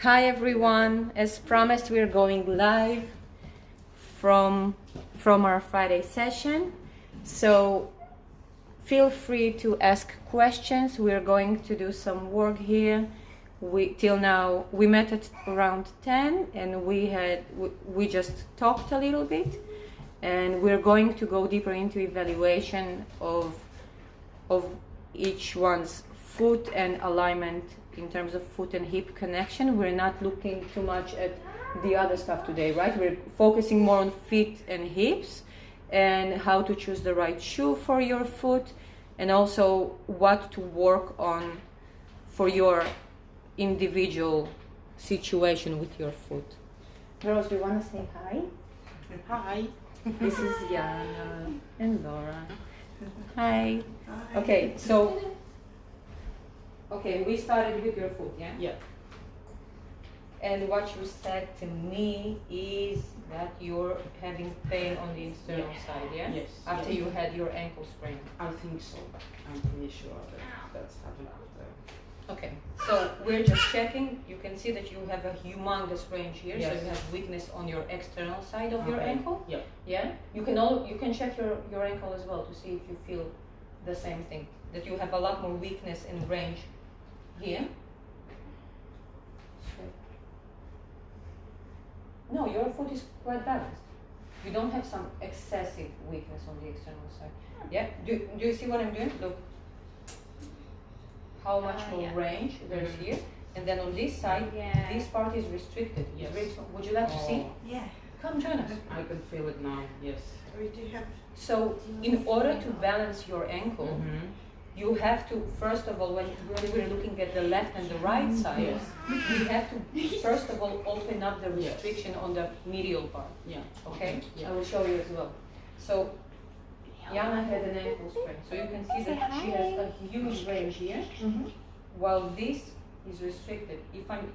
Hi everyone, as promised we're going live from our Friday session, so feel free to ask questions. We're going to do some work here. Till now we met at around 10 and we just talked a little bit, and we're going to go deeper into evaluation of each one's foot and alignment in terms of foot and hip connection. We're not looking too much at the other stuff today, right? We're focusing more on feet and hips and how to choose the right shoe for your foot, and also what to work on for your individual situation with your foot. Girls, do you want to say hi? Hi. This is Yana and Laura. Hi. Hi. Okay, we started with your foot, yeah? Yeah. And what you said to me is that you're having pain on the external side, yeah? Yes. After you had your ankle sprain. I think so. I'm pretty sure that that's happened after. Okay, so we're just checking. You can see that you have a humongous range here, Yes. so you have weakness on your external side of your ankle. Yeah. Yeah? You can check your ankle as well to see if you feel the same thing. That you have a lot more weakness and range here. No, your foot is quite balanced. You don't have some excessive weakness on the external side. Yeah? Do you see what I'm doing? Look. How much more range there's here. And then on this side, this part is restricted. Yes. It's very small. Would you like to see? Yeah. Come join us. I can feel it now. Yes. We do have. So, in order to balance your ankle, you have to, first of all, when we're looking at the left and the right side, Yes. we have to, first of all, open up the restriction on the medial part. Yeah. Okay? Yeah. I will show you as well. So, Yana had an ankle sprain. So you can see that she has a huge range here, while this is restricted. If I'm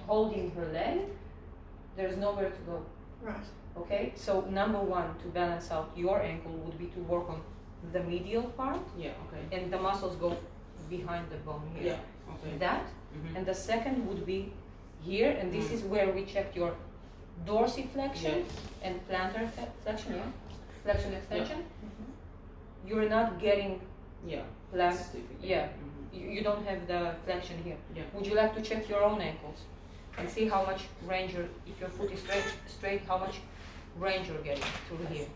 holding her leg, there's nowhere to go. Right. Okay? So number one, to balance out your ankle would be to work on the medial part, Yeah. Okay. and the muscles go behind the bone here. Yeah. Okay. That, and the second would be here, and this is where we checked your dorsiflexion Yes. and plantar flexion, flexion extension. You're not getting Yeah. plank, Stiff. yeah. You don't have the flexion here. Yeah. Would you like to check your own ankles and see how much range if your foot is straight, how much range you're getting through here?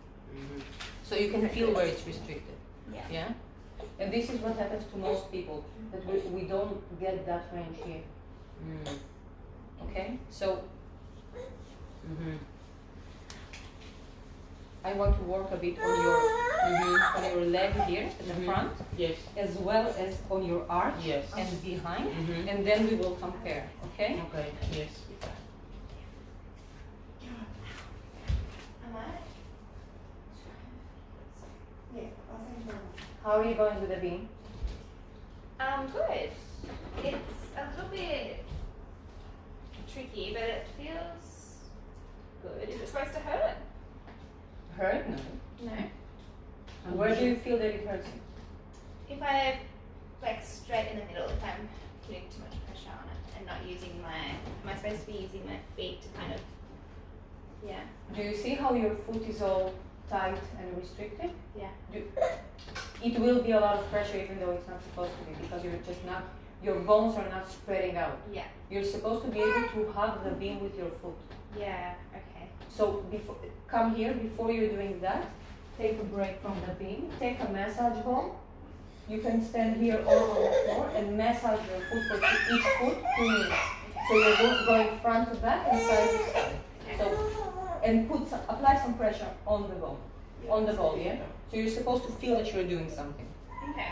So you can feel where it's restricted. Yeah. And this is what happens to most people, that we don't get that range here. Okay. So I want to work a bit on your leg here at the front, Yes. as well as on your arch Yes. and behind, and then we will compare. Okay. Okay. Yes. Am I? Yeah. I'll send you one. How are you going with the beam? Good. It's a little bit tricky, but it feels good. Is it supposed to hurt? Hurt? No. No. And where do you feel that it hurts you? If I like straight in the middle, if I'm putting too much pressure on it and not using am I supposed to be using my feet to kind of, yeah. Do you see how your foot is all tight and restricted? Yeah. It will be a lot of pressure even though it's not supposed to be, because you're just not, your bones are not spreading out. Yeah. You're supposed to be able to hug the beam with your foot. Yeah. Okay. So come here, before you're doing that, take a break from the beam, take a massage ball. You can stand here or on the floor and massage your foot for each foot 2 minutes. So you're going front to back and side to side. So, and apply some pressure on the bone, on the ball, yeah? So you're supposed to feel that you're doing something. Okay.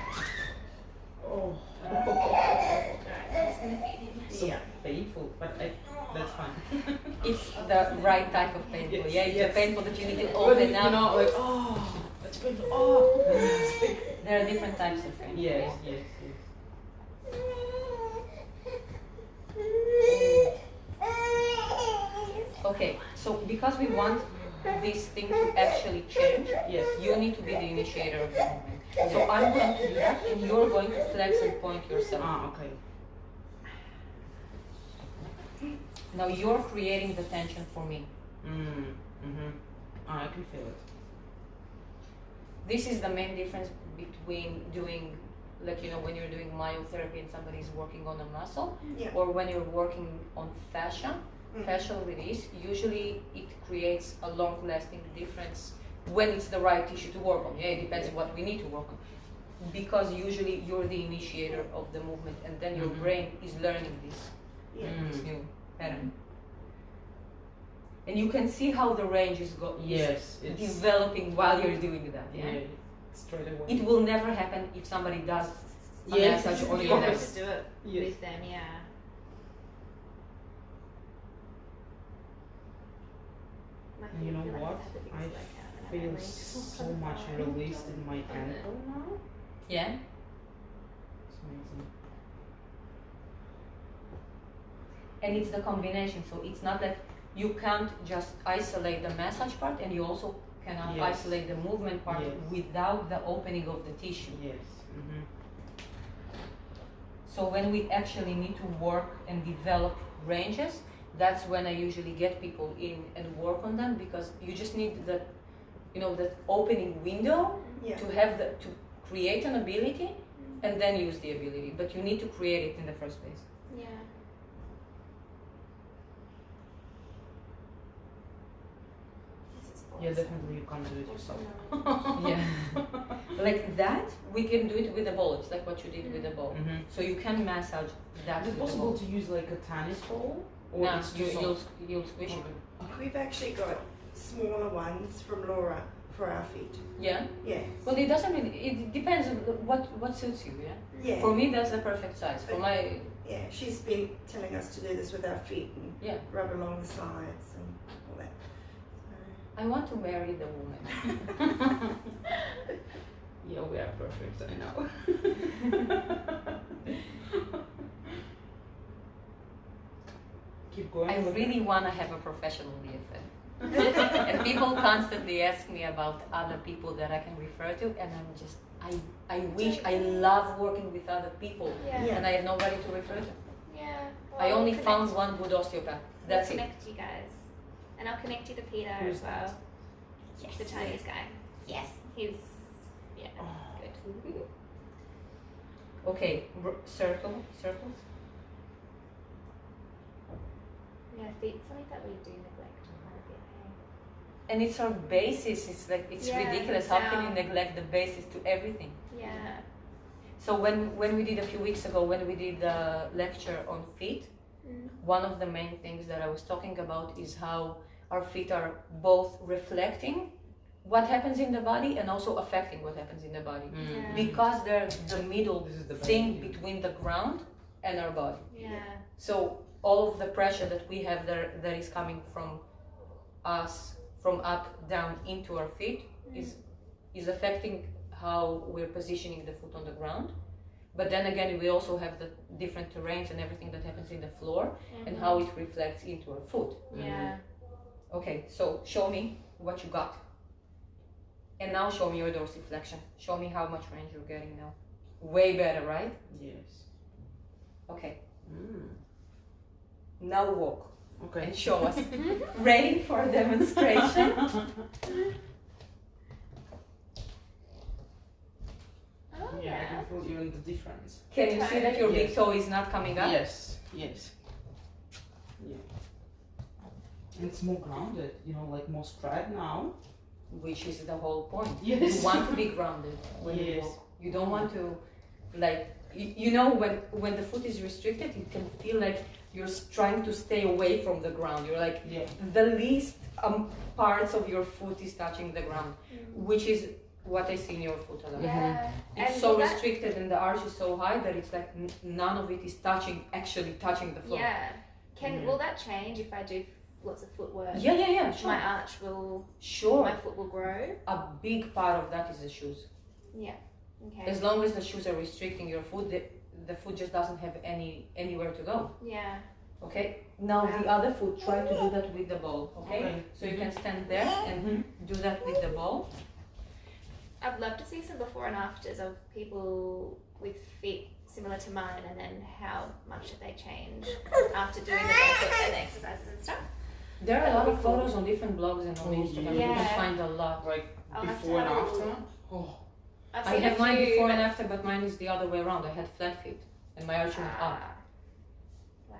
Oh. Alright, that's gonna feed him. So painful, but that's fine. It's the right type of painful, yeah? It's Yes. a painful that you need to But open you up. know, like that's painful. Oh. There are different types of pain. Yes. Yes. Okay, so because we want this thing to actually change, Yes. you need to be the initiator of the movement. So I'm going to do that, and you're going to flex and point yourself. Okay. Now you're creating the tension for me. I can feel it. This is the main difference between doing, like, you know, when you're doing myotherapy and somebody's working on a muscle, Yeah. or when you're working on fascia, fascial release, usually it creates a long-lasting difference when it's the right tissue to work on. Yeah, it depends what we need to work on. Because usually you're the initiator of the movement, and then your brain is learning this, Yeah. this new pattern. And you can see how the range is Yes, it's developing while you're doing that. Yeah. yeah, straight away. It will never happen if somebody does a Yes, massage on of your You have neck. course. to do it Yes. with them, yeah. My And you know feet feel what? Like the I biggest workout and feel really so much released in my ankle now. Yeah. It's amazing. And it's the combination. So it's not that you can't just isolate the massage part, and you also cannot Yes. isolate the movement part Yes. without the opening of the tissue. Yes. So when we actually need to work and develop ranges, that's when I usually get people in and work on them, because you just need that, you know, that opening window Yeah. to have to create an ability and then use the ability. But you need to create it in the first place. Yeah. This is Yeah, awesome. definitely you can't do it yourself. Yeah. Like that, we can do it with a ball. It's like what you did with the ball. So you can massage that Is it with the possible ball. to use like a tennis ball? Or No, it's too you'll squish it. We've actually got smaller ones from Laura for our feet. Yeah. Yeah. Well, it doesn't really. It depends on what suits you. Yeah. Yeah. For me, that's the perfect size. For my Yeah, she's been telling us to do this with our feet and yeah. rub along the sides and all that. I want to marry the woman. Yeah, we are perfect, I know. Keep going. I really want to have a professional BFF. And people constantly ask me about other people that I can refer to, and I'm just, I wish, I love working with other people, Yeah. Yeah. and I have nobody to refer to. Yeah. I Well, only I'll found connect- one good osteopath. That's I'll it. connect you guys. And I'll connect you to Peter Who's as well. Yes. The Chinese guy. Yes. He's, yeah, good. Okay, circles. Yeah, feet, something that we do neglect quite a bit, hey? And it's our basis. It's like it's Yeah, ridiculous. How can you sound. neglect the basis to everything? Yeah. So when we did a few weeks ago, when we did the lecture on feet, one of the main things that I was talking about is how our feet are both reflecting what happens in the body and also affecting what happens in the body, Yeah. because they're the middle This is the thing body. between the ground and our body. Yeah. So all of the pressure that we have there that is coming from us, from up down into our feet, is affecting how we're positioning the foot on the ground. But then again, we also have the different terrains and everything that happens in the floor and how it reflects into our foot. Yeah. Okay, so show me what you got. And now show me your dorsiflexion. Show me how much range you're getting now. Way better, right? Yes. Okay, now walk Okay. and show us. Ready for a demonstration? Oh, Yeah, I yeah. can feel even the difference. Can you see that your big Yes. toe is not coming up? Yes, yes. Yeah. And it's more grounded, you know, like more spread now. Which is the whole point. Yes. You want to be grounded when you Yes. walk. You don't want to, like, you know, when the foot is restricted, you can feel like you're trying to stay away from the ground. You're like, Yeah. the least parts of your foot is touching the ground, which is what I see in your foot a lot. Yeah. It's And so will that- restricted and the arch is so high that it's like none of it is actually touching the floor. Yeah. Will that change if I do lots of footwork? Yeah, sure. My arch will, Sure. my foot will grow. A big part of that is the shoes. Yeah. Okay. As long as the shoes are restricting your foot, the foot just doesn't have anywhere to go. Yeah. Okay. Now the other foot, try to do that with the ball. Okay. Okay. So you can stand there and do that with the ball. I'd love to see some before and afters of people with feet similar to mine, and then how much have they changed after doing the barefoot and the exercise There are a lot of photos on different blogs and on Instagram. You Yeah. can find a lot. Like I'll have to before and have a after. look. Oh, I've I seen have a mine few, before but- and after, but mine is the other way around. I had flat feet and my arch went up. Ah. Wow.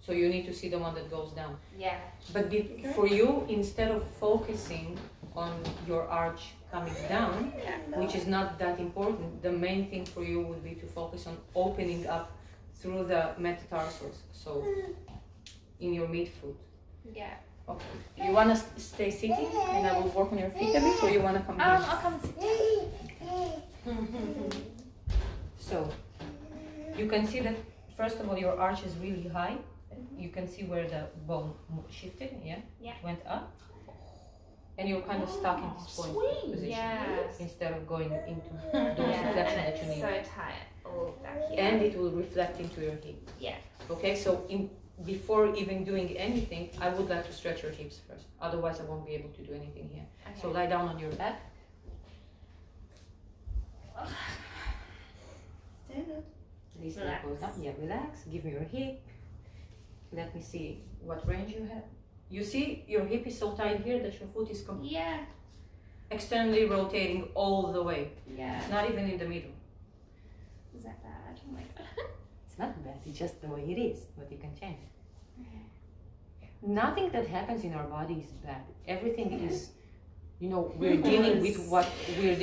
So you need to see the one that goes down. Yeah. But for you, instead of focusing on your arch coming down, which is not that important, the main thing for you would be to focus on opening up through the metatarsals, so in your midfoot. Yeah. Okay. You want to stay sitting and I will work on your feet a bit, or you want to come here? I'll come and sit down. So you can see that first of all your arch is really high. You can see where the bone shifted, yeah? Yeah. Went up. And you're kind of stuck in this point position Yeah. instead of going into Yeah. those reflection And that you it's need. so tight all back here. And it will reflect into your hip. Yeah. Okay, so before even doing anything, I would like to stretch your hips first. Otherwise, I won't be able to do anything here. Okay. So lie down on your back. Stand up. This Relax. goes down. Yeah, relax. Give me your hip. Let me see what range you have. You see, your hip is so tight here that your foot is Yeah. externally rotating all the way. Yeah. Not even in the middle. Is that bad? Oh my god. It's not bad. It's just the way it is, but you can change it. Nothing that happens in our body is bad. Everything is, we're dealing with what we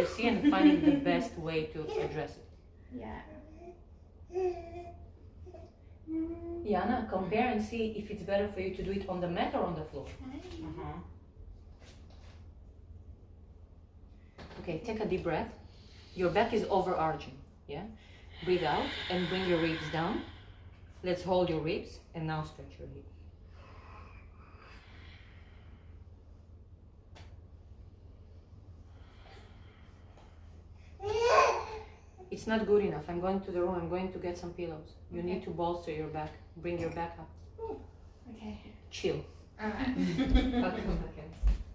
see and finding the best way to address it. Yeah. Yana, compare and see if it's better for you to do it on the mat or on the floor. Okay, take a deep breath. Your back is overarching, yeah? Breathe out and bring your ribs down. Let's hold your ribs and now stretch your hip. It's not good enough. I'm going to the room. I'm going to get some pillows. You need to bolster your back. Bring your back up. Okay. Chill. Alright.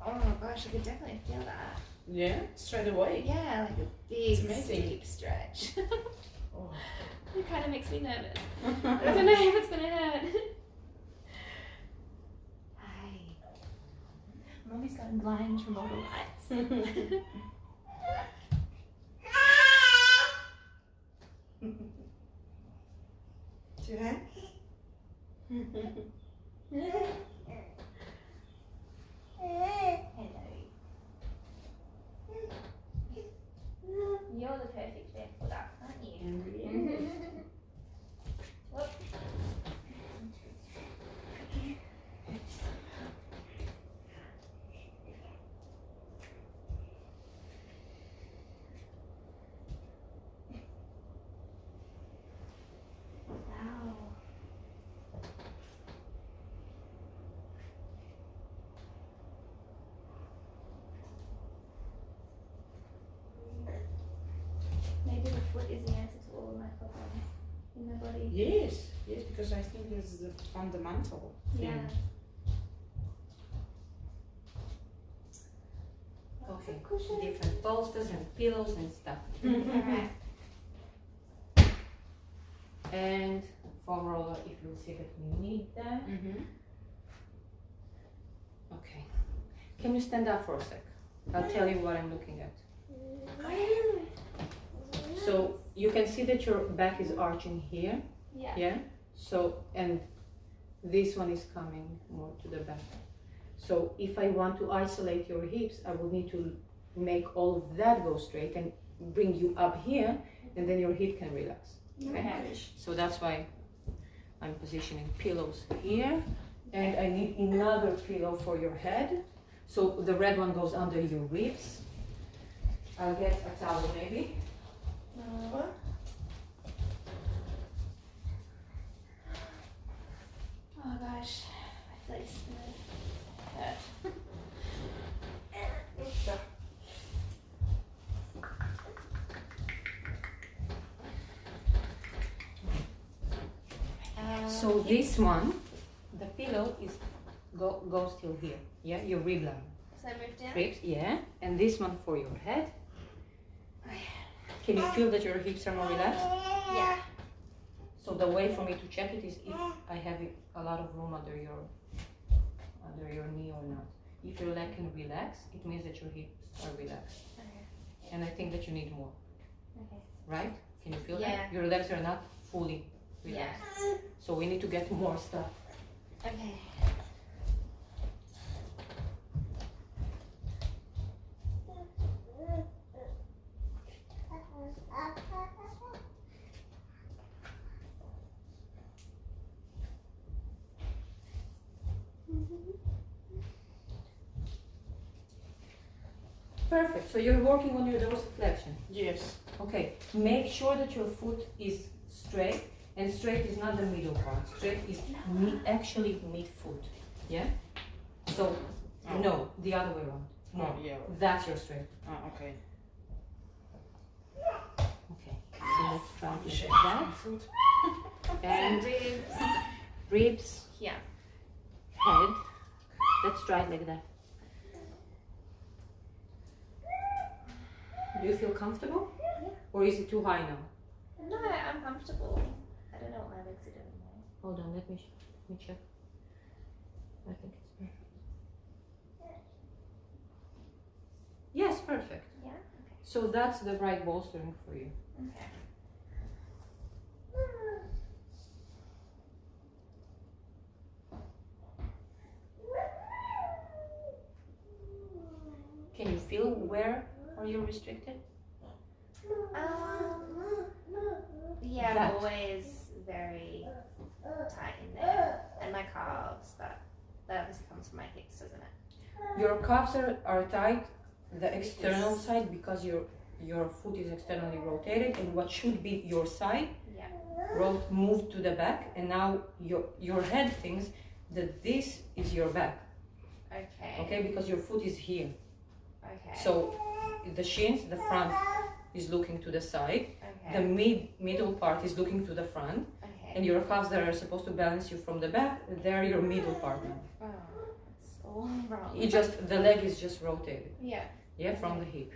Oh my gosh, I could definitely feel that. yeah, straight away. Yeah, like a It's big, amazing. deep stretch. Oh. It kind of makes me nervous. I don't know if it's gonna hurt. Hi. Mommy's gotten blind from all the lights. Two hands. Hello. You're the perfect fit for that, aren't you? Whoop. Wow. Maybe the foot is the answer to all of my problems in my body. Yes, because I think this is the fundamental thing. Yeah. Okay, different bolsters and pillows and stuff. Alright. And foam roller, if you'll see that we need that. Okay. Can you stand up for a sec? I'll tell you what I'm looking at. So you can see that your back is arching here, Yeah. yeah? So, and this one is coming more to the back. So if I want to isolate your hips, I will need to make all of that go straight and bring you up here, and then your hip can relax. Okay. So that's why I'm positioning pillows here, and I need another pillow for your head. So the red one goes under your ribs. I'll get a towel maybe. What? Oh gosh, my face is gonna hurt. So this one, the pillow is goes till here, yeah, your rib line. So I move down? Ribs, yeah, and this one for your head. Can you feel that your hips are more relaxed? Yeah. So the way for me to check it is if I have a lot of room under your under your knee or not. If your leg can relax, it means that your hips are relaxed. Okay. And I think that you need more, Okay. right? Can you feel Yeah. that? Your legs are not fully relaxed. So we need to get more stuff. Okay. Perfect. So you're working on your dorsiflexion. Yes. Okay. Make sure that your foot is straight, and straight is not the middle part. Straight is actually mid-foot. Yeah. So no, the other way around. No, Oh, yeah. that's your straight. Okay. Okay. So let's try to get that. And Ribs. ribs, Yeah. head. Let's try it like that. Do you feel comfortable? Yeah. Or is it too high now? No, I'm comfortable. I don't know what my legs are doing now. Hold on, let me check. I think it's perfect. Yes, perfect. Yeah? Okay. So that's the right bolstering for you. Okay. Can you feel where are you restricted? Yeah, That. I'm always very tight in there. And my calves, but that obviously comes from my hips, doesn't it? Your calves are tight, the external side, because your foot is externally rotated, and what should be your side Yeah. moved to the back, and now your head thinks that this is your back. Okay. Okay, because your foot is here. Okay. So the shins, the front is looking to the side, Okay. the middle part is looking to the front, Okay. and your calves that are supposed to balance you from the back, they're your middle part now. Oh, it's all wrong. The leg is just rotated, Yeah. yeah, from the hip.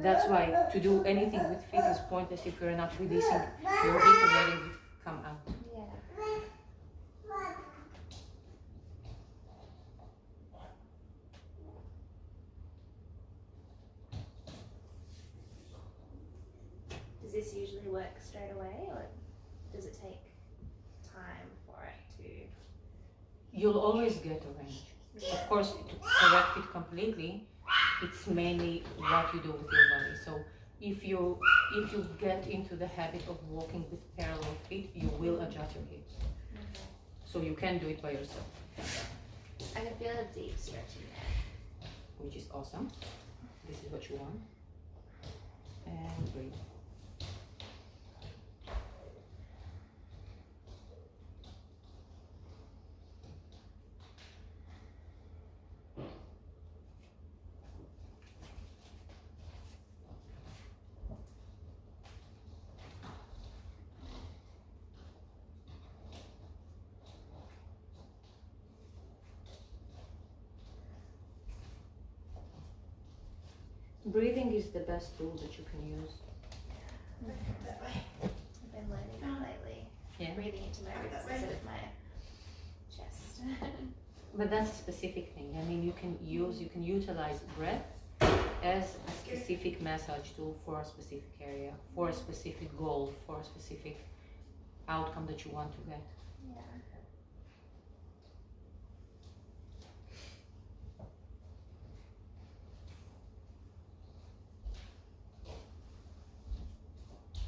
That's why to do anything with feet is pointless if you're not releasing your hip and letting it come out. Yeah. Does this usually work straight away, or does it take time for it to? You'll always get a range. Of course, to correct it completely, it's mainly what you do with your body. So if you get into the habit of walking with parallel feet, you will adjust your hips. Okay. So you can do it by yourself, I can feel a deep stretching there. which is awesome. This is what you want. And breathe. Breathing is the best tool that you can use. I've been learning that lately. Yeah. Breathing into my ribs instead of my chest. But that's a specific thing. I mean, you can utilize breath as a specific massage tool for a specific area, for a specific goal, for a specific outcome that you want to get. Yeah.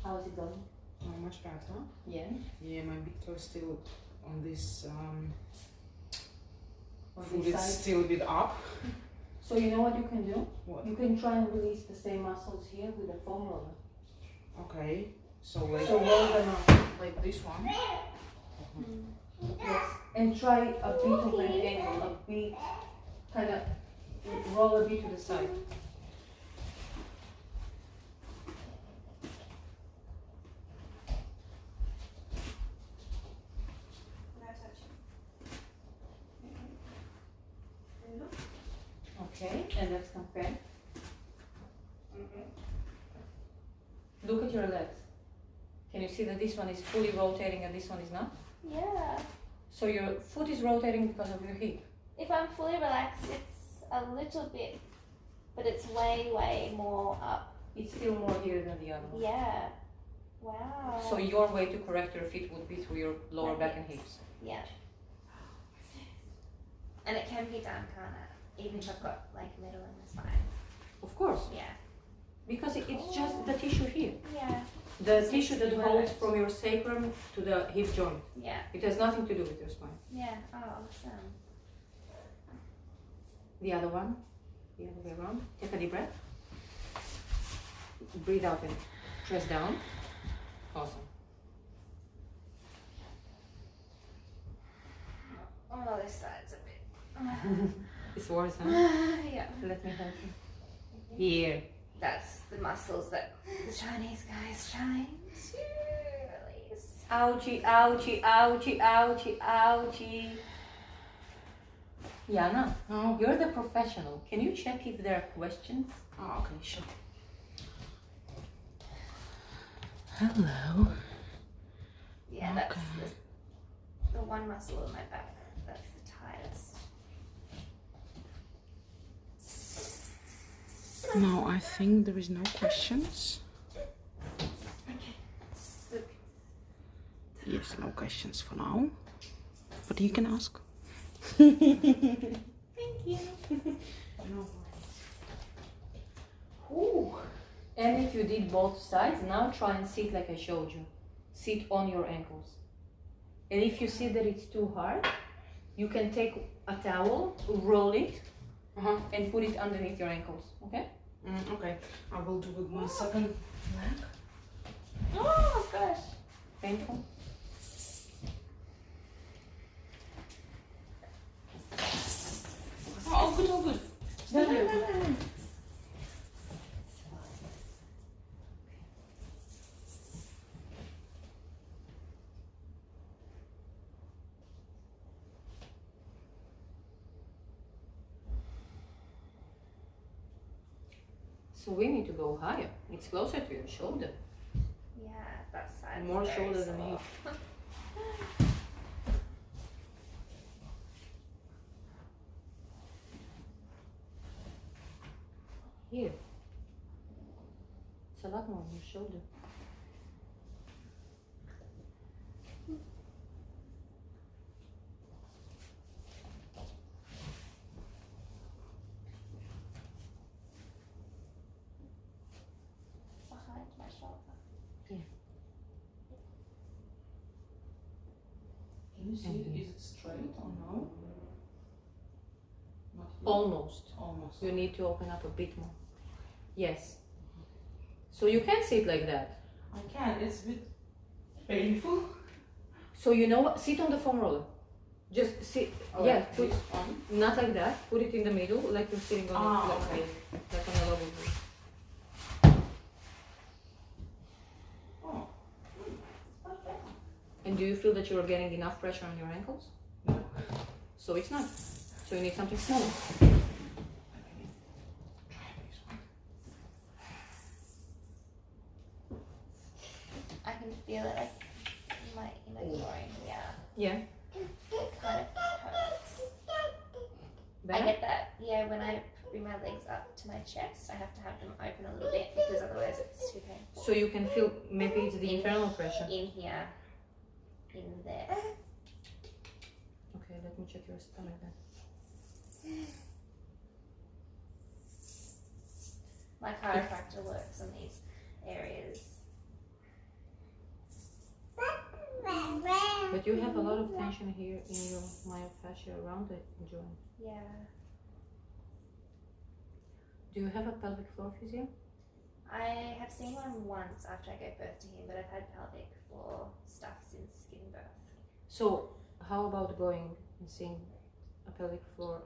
How is it going? Not much better. Yeah. Yeah, my big toe is still on this On foot this is side? still a bit up. So you know what you can do? What? You can try and release the same muscles here with a foam roller. Okay. So like So roll them up. like this one. Yes. And try a bit of an angle, a bit, kind of roll a bit to the side. Okay, and let's compare. Look at your legs. Can you see that this one is fully rotating and this one is not? Yeah. So your foot is rotating because of your hip. If I'm fully relaxed, it's a little bit, but it's way, way more up. It's still more here than the other one. Yeah. Wow. So your way to correct your feet would be through your lower My back and hips. hips. Yeah. And it can be done, can't it? Even if I've got like metal in the spine. Of course, Yeah. because it's just the tissue here. Yeah. The Seems tissue to that be holds right. from your sacrum to the hip joint. Yeah. It has nothing to do with your spine. Yeah. Oh, awesome. The other one, the other way around. Take a deep breath. Breathe out and press down. Awesome. Oh, this side's a bit. It's worse, huh? Yeah. Let me help you. Here. That's the muscles that the Chinese guy is trying to release. Ouchie, ouchie, ouchie, ouchie, ouchie. Yana, Oh. you're the professional. Can you check if there are questions? Oh, okay, sure. Hello. Yeah, that's Okay. the one muscle in my back. That's the tightest. No, I think there is no questions. Look. Yes, no questions for now. But you can ask. Thank you. Ooh. And if you did both sides, now try and sit like I showed you. Sit on your ankles. And if you see that it's too hard, you can take a towel, roll it, and put it underneath your ankles, okay? Okay, I will do with my second leg. Oh gosh. Painful? Oh, good, oh, good. So we need to go higher. It's closer to your shoulder. Yeah, that side. More shoulder than hip. Here. It's a lot more on your shoulder. Behind my shoulder. Can you see it? Is it straight or no? Not here. Almost. Almost. You need to open up a bit more. Yes. So you can sit like that. I can. It's a bit painful. So you know what? Sit on the foam roller. Just sit. Yeah, put this on. not like that. Put it in the middle, like you're sitting on Ah, a okay. like on a level board. Oh. And do you feel that you are getting enough pressure on your ankles? No. So it's not. So you need something smaller. Try this one. I can feel it like in my groin. Yeah. Yeah. It kind of hurts. I Better? get that. Yeah, when I bring my legs up to my chest, I have to have them open a little bit because otherwise it's too painful. So you can feel maybe it's the internal pressure. In here, in there. Okay, let me check your stomach then. My chiropractor works on these areas. But you have a lot of tension here in your myofascia around the joint. Yeah. Do you have a pelvic floor physio? I have seen one once after I gave birth to him, but I've had pelvic floor stuff since giving birth. So how about going and seeing a pelvic floor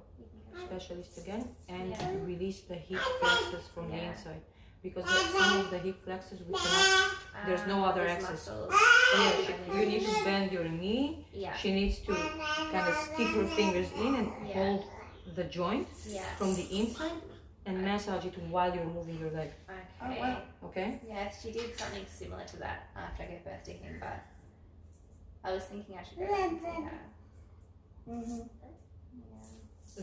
specialist again and Yeah. release the hip flexors from the Yeah. inside? Because some of the hip flexors we cannot. There's no other There's access. muscles. You need to bend your knee. Yeah. She needs to kind of stick her fingers in and Yeah. hold the joint Yeah. from the inside and massage it while you're moving your leg. Okay. Oh, wow. Okay? Yeah, she did something similar to that after I gave birth to him, but I was thinking I should go back and see her. Mm-hmm. Yeah.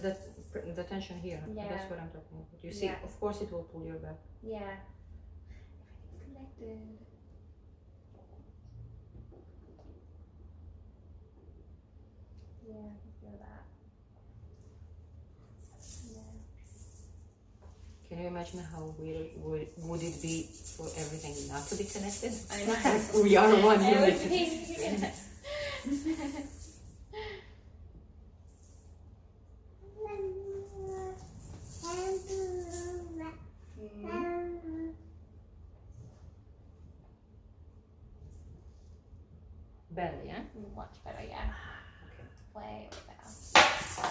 the tension here. Yeah. That's what I'm talking about. You see, Yeah. of course it will pull your back. Yeah. Everything's connected. Yeah, I can feel that. Yeah. Can you imagine how weird would it be for everything not to be connected? I know. We are one It unit. would be- Better, yeah? Much better, yeah. Okay. Way better.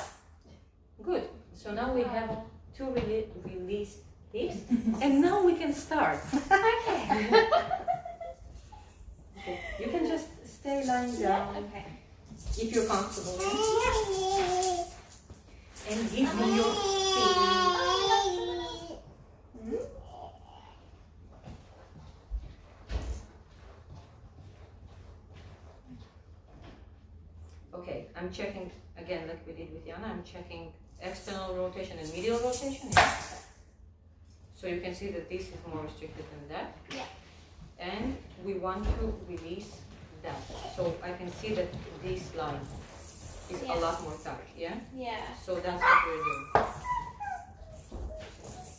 Good. So now we have two released hips, and now we can start. Okay. Okay. You can just stay lying down Okay. if you're comfortable. Yeah? And give me your feet. Okay, I'm checking again like we did with Yana. I'm checking external rotation and medial rotation. Yeah. So you can see that this is more restricted than that. Yeah. And we want to release that. So I can see that this line is Yeah. a lot more tight. Yeah. Yeah. So that's what we're doing.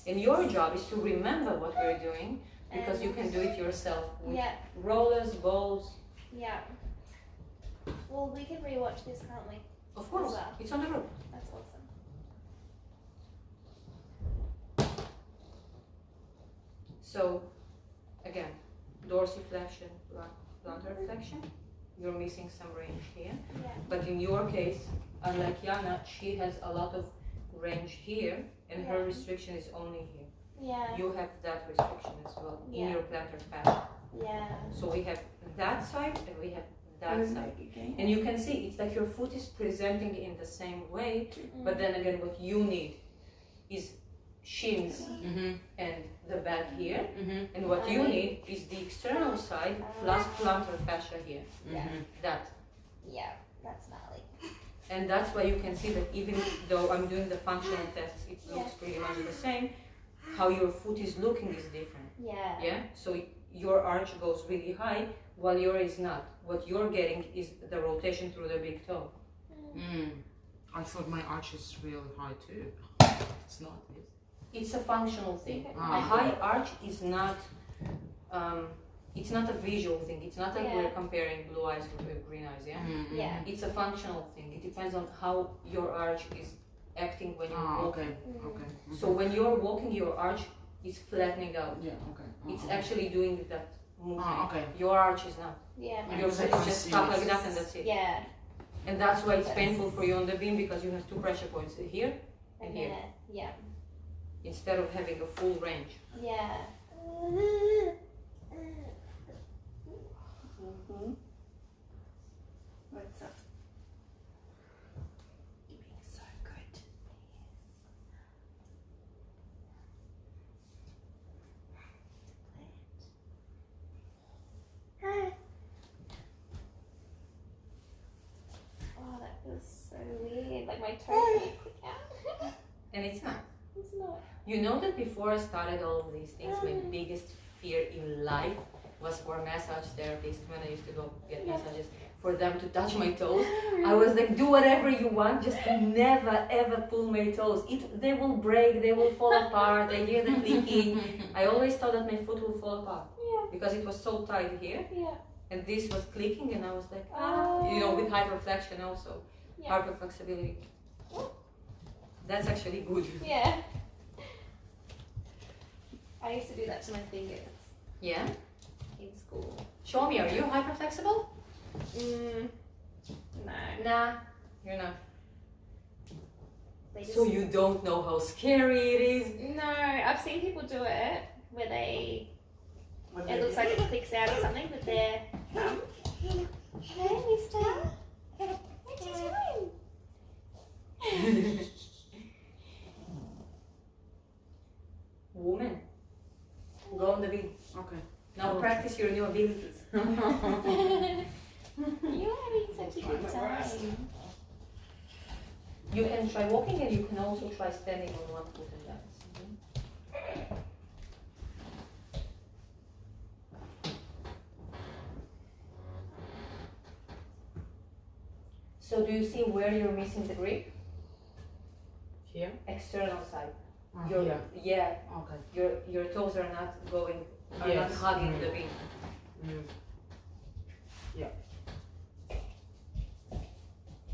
And your job is to remember what we're doing because you can do it yourself with Yeah. rollers, balls. Yeah. Well, we can rewatch this, can't we? Of course, Wow. it's on the road. That's awesome. So, again, dorsiflexion, plantar flexion. You're missing some range here. Yeah. But in your case, unlike Yana, she has a lot of range here, and her Yeah. restriction is only here. Yeah. You have that restriction as well in Yeah. your plantar fascia. Yeah. So we have that side and we have that side. And you can see it's like your foot is presenting in the same way, but then again, what you need is shins and the back here, and what you need is the external side plus plantar fascia here. Yeah. That. Yeah. That's gnarly. And that's why you can see that even though I'm doing the functional tests, it looks pretty much the same. How your foot is looking is different. Yeah. Yeah? So your arch goes really high while yours is not. What you're getting is the rotation through the big toe. I thought my arch is really high too. It's not. It's a functional thing. Ah. A high arch is not, it's not a visual thing. It's not like Yeah. we're comparing blue eyes with green eyes, yeah? Yeah. It's a functional thing. It depends on how your arch is acting when you're Ah, walking. okay. Okay. So when you're walking, your arch is flattening out. Yeah. Okay. It's actually doing that movement. Ah, okay. Your arch is not. Yeah. Your foot is just stuck like that and that's it. Yeah. And that's why it's painful for you on the beam because you have two pressure points here and here. Yeah. Instead of having a full range. Yeah. What's up? You're being so good. Oh, that feels so weird. Like my toes are quick out. And it's not. It's not. You know that before I started all of these things, my biggest fear in life was for massage therapists when I used to go get massages, for them to touch my toes. I was like, do whatever you want, just never ever pull my toes. They will break, they will fall apart, I hear the clicking. I always thought that my foot will fall apart Yeah. because it was so tight here. Yeah. And this was clicking and I was like, Oh. you know, with hyperflexion also, Yeah. hyperflexibility. That's actually good. Yeah. I used to do that to my fingers Yeah? in school. Show me, are you hyperflexible? No. Nah, you're not. They just, So you don't know how scary it is? No, I've seen people do it where it looks like it clicks out or something with their thumb. Hey, mister. What are you doing? Woman, go on the beam. Okay. Now practice your new abilities. You're having such a good time. You can try walking, and you can also try standing on one foot and balance. So do you see where you're missing the grip? Here? External side. Here. Yeah. Okay. Your toes are not going, are Yes. not hugging the beam. Yeah.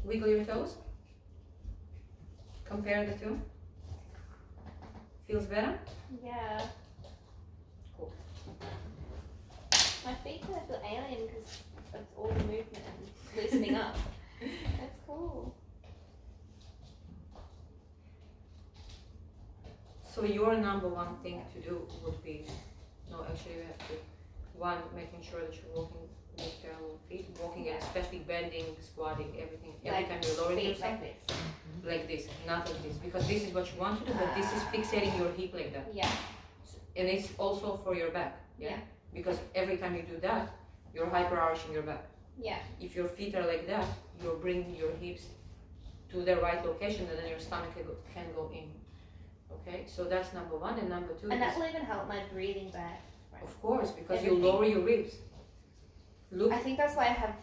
Wiggle your toes. Compare the two. Feels better? Yeah. Cool. My feet kind of feel alien because of all the movement and loosening up. That's cool. So your number one thing to do would be, no, actually you have to, one, making sure that you're walking with parallel feet, walking and especially bending, squatting, everything. Every Like time you're lowering feet yourself, like this. not like this, because this is what you want to do, but this is fixating your hip like that. Yeah. And it's also for your back, Yeah. because every time you do that, you're hyper arching your back. Yeah. If your feet are like that, you're bringing your hips to the right location, and then your stomach can go in. Okay, so that's number one, and number two And is, that will even help my breathing back. Right. of course, because you Everything. lower your ribs. Look, I think that's why I have,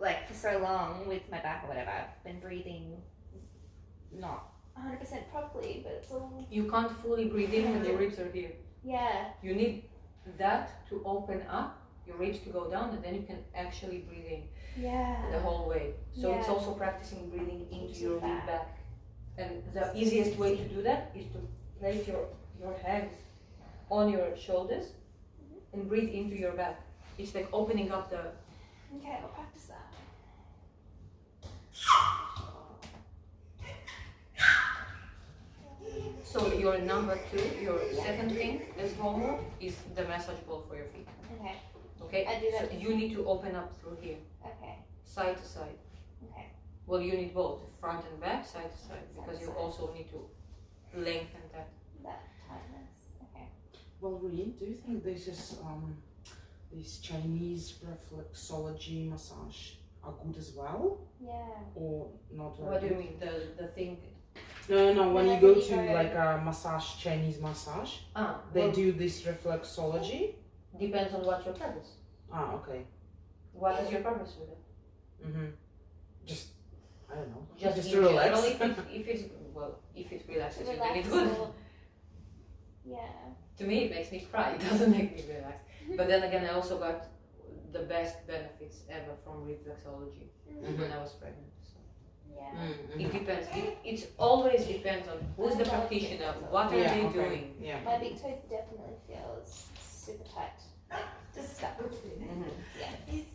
like, for so long with my back or whatever, I've been breathing not 100% properly, but it's all. you can't fully breathe in when your ribs are here. Yeah. You need that to open up, your ribs to go down, and then you can actually breathe in Yeah. the whole way. So it's Yeah. also practicing breathing into Into your back. mid back. And the easiest way to do that is to place your hands on your shoulders and breathe into your back. It's like opening up the. Okay, I'll practice that. So your number two, your second thing as homework is the massage ball for your feet. Okay. Okay? I do that. So you need to open up through here, Okay. side to side. Okay. Well, you need both, front and back, side to side, because you Side. also need to lengthen that. That tightness. Okay. Valery, do you think this Chinese reflexology massage are good as well, Yeah. or not? Very What do you good? mean? The thing? No. When you Whenever go you to go- like a massage, Chinese massage, they Well, do this reflexology. depends on what your purpose. Okay. What is your purpose with it? Just, I don't know. Just to in relax. general, if it relaxes you, then Relax it's good. or- Yeah. To me, it makes me cry. It doesn't make me relax. But then again, I also got the best benefits ever from reflexology when I was pregnant. So Yeah. it depends. It's always depends on who's the practitioner, what are they doing. Yeah. My big toe definitely feels super tight. Just stuck.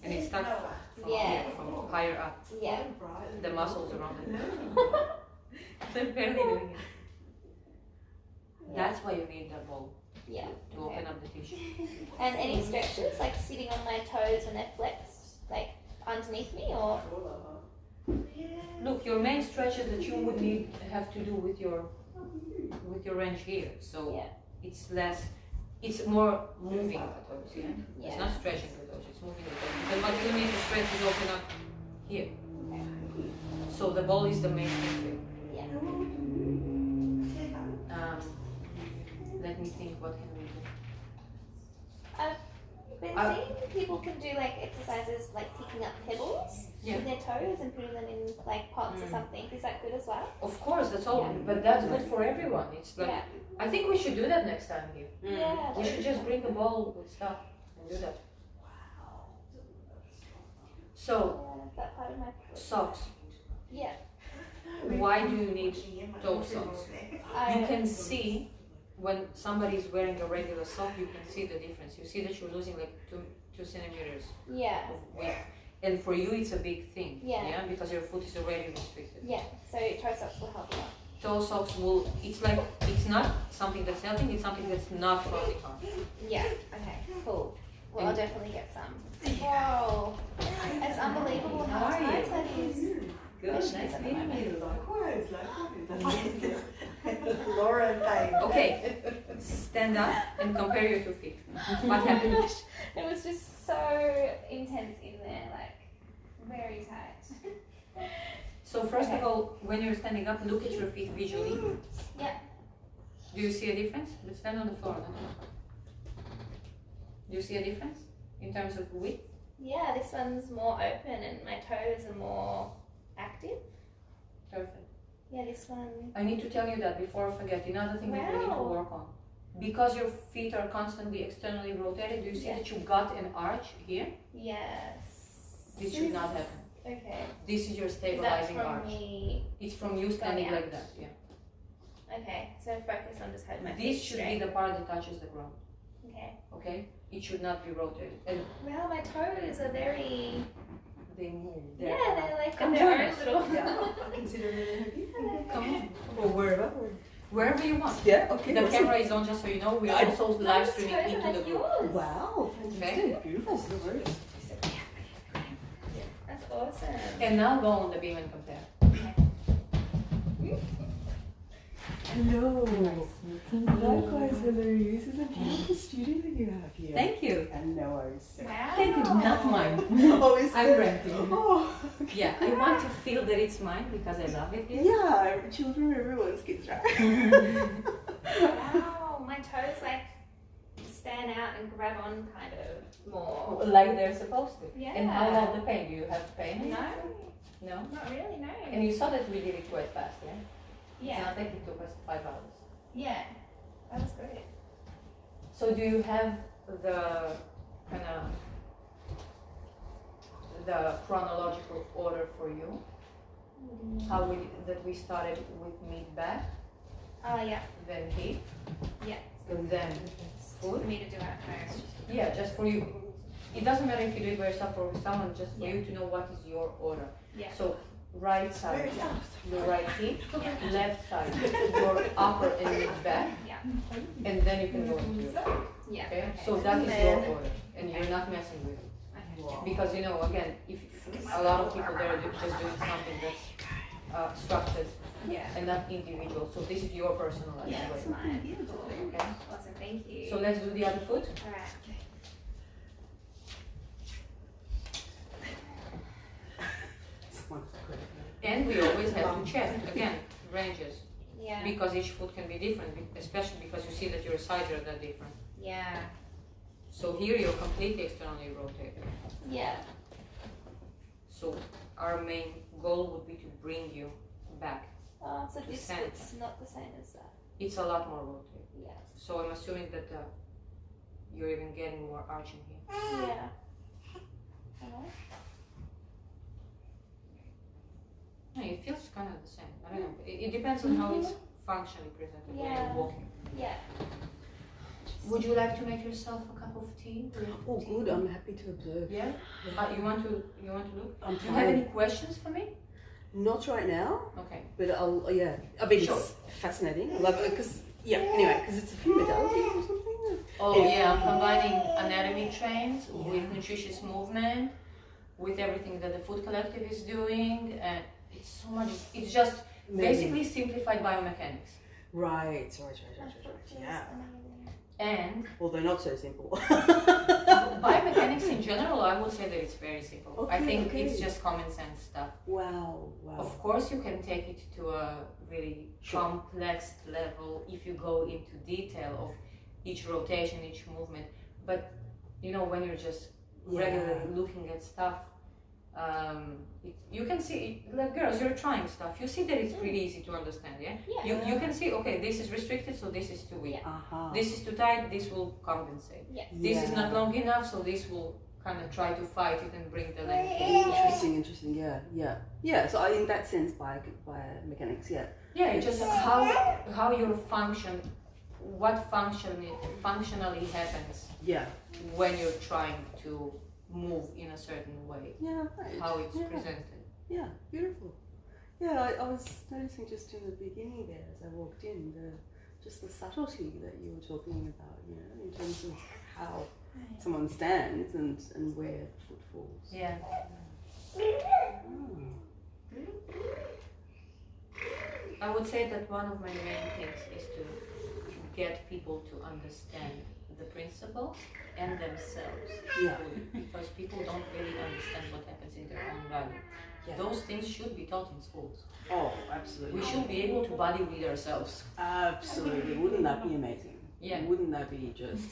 And it's stuck from, Yeah. from higher up. Yeah. The muscles around it. They're barely doing it. That's why you need that ball Yeah. to open up the tissue. And any stretches, like sitting on my toes when they're flexed, like underneath me, or Look, your main stretches that you would need have to do with your range here. So yeah. it's more moving the toes, yeah? Yeah. It's not stretching the toes, it's moving the toes. Because what you need to stretch is open up here. So the ball is the main thing for you. Yeah. Let me think, what can we do? I've been seeing people can do like exercises like picking up pebbles with their toes and putting them in like pots or something. Is that good as well? Of course, that's all, but that's good for everyone. It's like, Yeah. I think we should do that next time here. Yeah. We should just bring a ball with stuff and do that. So, Yeah, that part of my foot. socks. Yeah. Why do you need toe socks? You can see when somebody is wearing a regular sock, you can see the difference. You see that you're losing like 2 centimeters Yeah. of weight. And for you, it's a big thing. Yeah. Because your foot is already restricted. Yeah. So toe socks will help a lot. Toe socks will, it's like, it's not something that's helping, it's something that's not causing harm. Yeah. Okay. Cool. Well, I'll definitely get some. Whoa. It's unbelievable how How are tight you? that is. Good, nice meeting you. Likewise. Laura and Dave. Okay, stand up and compare your 2 feet. What happened? It was just so intense in there, like very tight. So first of all, when you're standing up, look at your feet visually. Yeah. Do you see a difference? Let's stand on the floor then. Do you see a difference in terms of width? Yeah, this one's more open and my toes are more active. Perfect. Yeah, this one. I need to tell you that before I forget. Another thing that we need to Wow. work on. Because your feet are constantly externally rotated, do you see Yeah. that you got an arch here? Yes. This should not happen. Okay. This is your Is that stabilizing from arch. me? It's from you standing out? like that, yeah. Okay, so focus on just having my This feet should straight. be the part that touches the ground, Okay. okay? It should not be rotated. And Wow, my toes are very. they move. Yeah, they're like Come on their join own us. little. Yeah, I consider it heavy. Come on. Or wherever. Wherever you want. Yeah, okay. The awesome. camera is on, just so you know. We're I- also live Those streaming toes are into the like group. yours. Wow, fantastic. Beautiful. So very. That's awesome. And now go on the beam and compare. Hello. Likewise, Valery. This is a beautiful studio that you have here. Thank you. And no worries. Wow. Thank you, not mine. Oh, is I'm it? renting. Oh, Yeah, I want to feel that it's mine because I love it here. yeah. Children are everyone's kids, right? Wow, my toes like stand out and grab on kind of more. Like they're supposed to. Yeah. And how about the pain? Do you have pain? No, No? not really, no. And you saw that we did it quite fast, yeah? It's Yeah, not like it took us 5 hours. yeah, that was great. So do you have the kind of the chronological order for you? How we started with mid back, Oh, yeah, then hip, yeah. then For foot. me to do at home. Yeah, just for you. It doesn't matter if you do it by yourself or with someone, just for Yeah. you to know what is your order. Yeah. So right side, your right hip, Yeah. left side, your upper and mid back, Yeah. and then you can go into your foot. Yeah. Okay? Okay. So that is And your then- order, and you're not messing with it. Okay. Because you know, again, if a lot of people there are just doing something that's structured Yeah. and not individual. So this is your personalized Yeah, that's way. fine. Okay? Awesome, thank you. So let's do the other foot. Alright. And we always have to check, again, ranges. Yeah. Because each foot can be different, especially because you see that your sides are that different. Yeah. So here you're completely externally rotated. Yeah. So our main goal would be to bring you back. Oh, so To this center. foot's not the same as that. It's a lot more rotated. Yeah. So I'm assuming that you're even getting more arch in here. Yeah. Uh-huh. Yeah, it feels kind of the same. I don't know. It depends on how it's functionally presented when Yeah. you're walking. Yeah. Would you like to make yourself a cup of tea? Oh, good. I'm happy to observe. Yeah. You want to look? I'm Do you have any fine. questions for me? Not right now, Okay. but I'll. Yeah. I mean, Sure. it's fascinating. I love it because. Yeah. Anyway, because it's a few modalities or something. Oh yeah, I'm combining anatomy trains with nutritious movement, with everything that the Food Collective is doing, and it's so much. It's just basically simplified biomechanics, Right. Yeah. and Although not so simple. biomechanics in general. I would say that it's very simple. I Okay, think okay. it's just common sense stuff. Wow. Wow. Of course, you can take it to a really Sure. complex level if you go into detail of each rotation, each movement. But you know, when you're just regularly looking at stuff, you can see, like girls, you're trying stuff. You see that it's pretty easy to understand. Yeah. Yeah. You can see, okay, this is restricted, so this is too weak. Uh-huh. This is too tight. This will compensate. Yeah. This is not long enough, so this will kind of try to fight it and bring the length in. Interesting. Yeah. So in that sense, biomechanics. Yeah. Yeah, it's just how your function, what functionally happens Yeah. when you're trying to move in a certain way, Yeah. Right. how it's Yeah. presented. Yeah. Beautiful. Yeah. I was noticing just in the beginning there as I walked in just the subtlety that you were talking about. You know, in terms of how someone stands and where the foot falls. Yeah. Oh. I would say that one of my main things is to get people to understand the principles and themselves. Yeah. Because people don't really understand what happens in their own body. Yeah. Those things should be taught in schools. Oh, absolutely. We should be able to body read ourselves. Absolutely. Wouldn't that be amazing? Yeah. Wouldn't that be just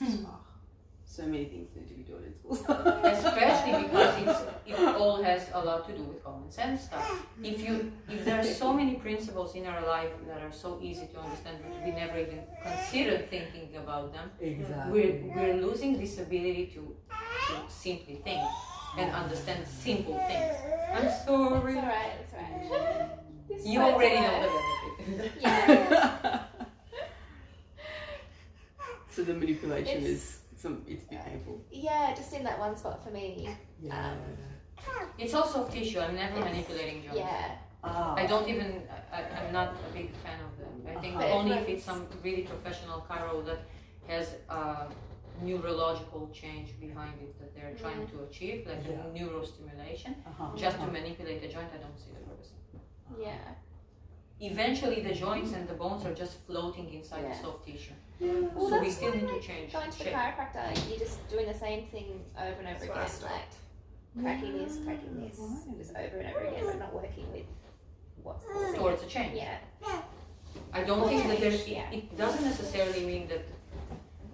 so many things need to be taught in schools? Especially because it all has a lot to do with common sense stuff. If there are so many principles in our life that are so easy to understand, we never even consider thinking about them. Exactly. We're losing this ability to simply think and understand simple things. I'm sorry. It's alright, it's alright. You already know the benefit. Yeah. So the manipulation It's- it's a bit painful. Yeah, just in that one spot for me. Yeah. It's all soft tissue. I'm never manipulating joints. Yeah. I don't even, I'm not a big fan of them. I think But only if if it's some really professional chiro that has a neurological change behind it that they're trying to achieve, like Yeah. a neurostimulation. Uh-huh. Just to manipulate the joint, I don't see the purpose. Yeah. Eventually the joints and the bones are just floating inside the Yeah. soft tissue. Well, So we that's still why need to change going to the shape. chiropractor, you're just doing the same thing over and over That's why I again, stopped. like cracking this, just over and over again, but not working with what's causing Towards it. a change. Yeah. I don't think that there's, Yeah. it doesn't necessarily mean that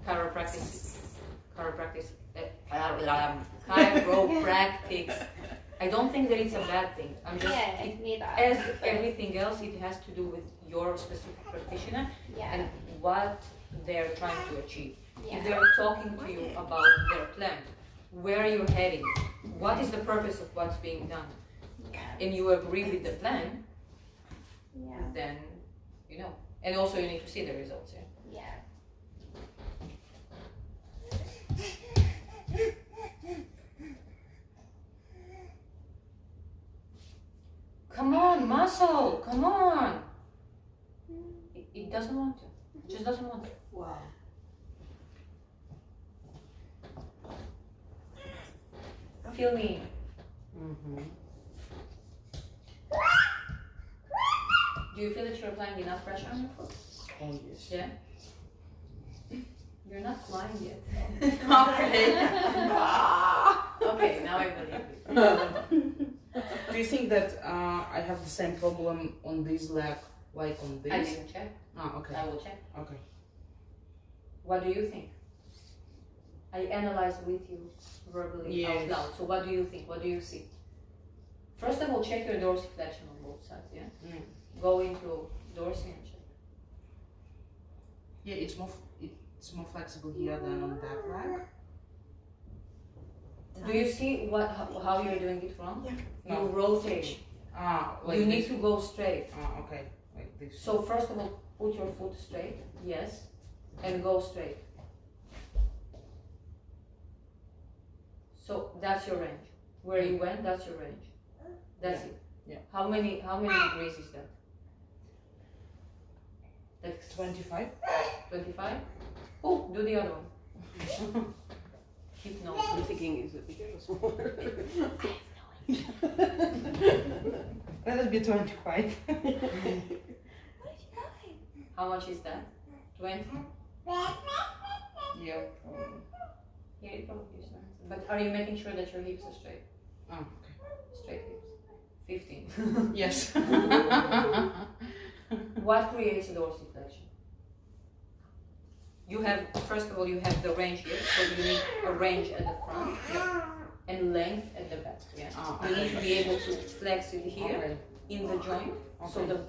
chiropractic, chiropractics, I don't think that it's a bad thing. I'm just, Yeah, neither. as everything else, it has to do with your specific practitioner Yeah. and what they're trying to achieve. If Yeah. they're talking to you about their plan, where are you heading, what is the purpose of what's being done, Yeah. and you agree with the plan, Yeah. then, you know. And also you need to see the results, yeah. Yeah. Come on, muscle, come on. It doesn't want to. It just doesn't want to. Wow. Feel me. Mm-hmm. Do you feel that you're applying enough pressure on your foot? Oh yes. Yeah? You're not flying yet. Okay. Okay, now I believe you. Do you think that I have the same problem on this leg like on I this? didn't check. Ah, okay. I will check. Okay. What do you think? I analyzed with you verbally out Yes. loud. So what do you think? What do you see? First of all, check your dorsiflexion on both sides, yeah? Mm. Go into dorsi and check. Yeah, it's more flexible here than on that leg. Do you see how you're doing it wrong? Yeah. You No. rotate. Ah, like You need this. to go straight. Ah, okay, like this. So first of all, put your foot straight, yes, and go straight. So that's your range. Where you went, that's your range. That's it. Yeah. How many degrees is that? That's 25. 25? Oh, do the other one. Keep I'm noting. thinking, is it bigger or smaller? Let it be 25. How much is that? 20? Yeah. Yeah, it probably is nice. But are you making sure that your hips are straight? Ah, okay. Straight hips. 15. Yes. What creates dorsiflexion? You have, first of all, you have the range here, so you need a range at the front and length at the back. Yeah. Ah, You need okay. to be able to flex it here Okay. in the joint, so Okay. the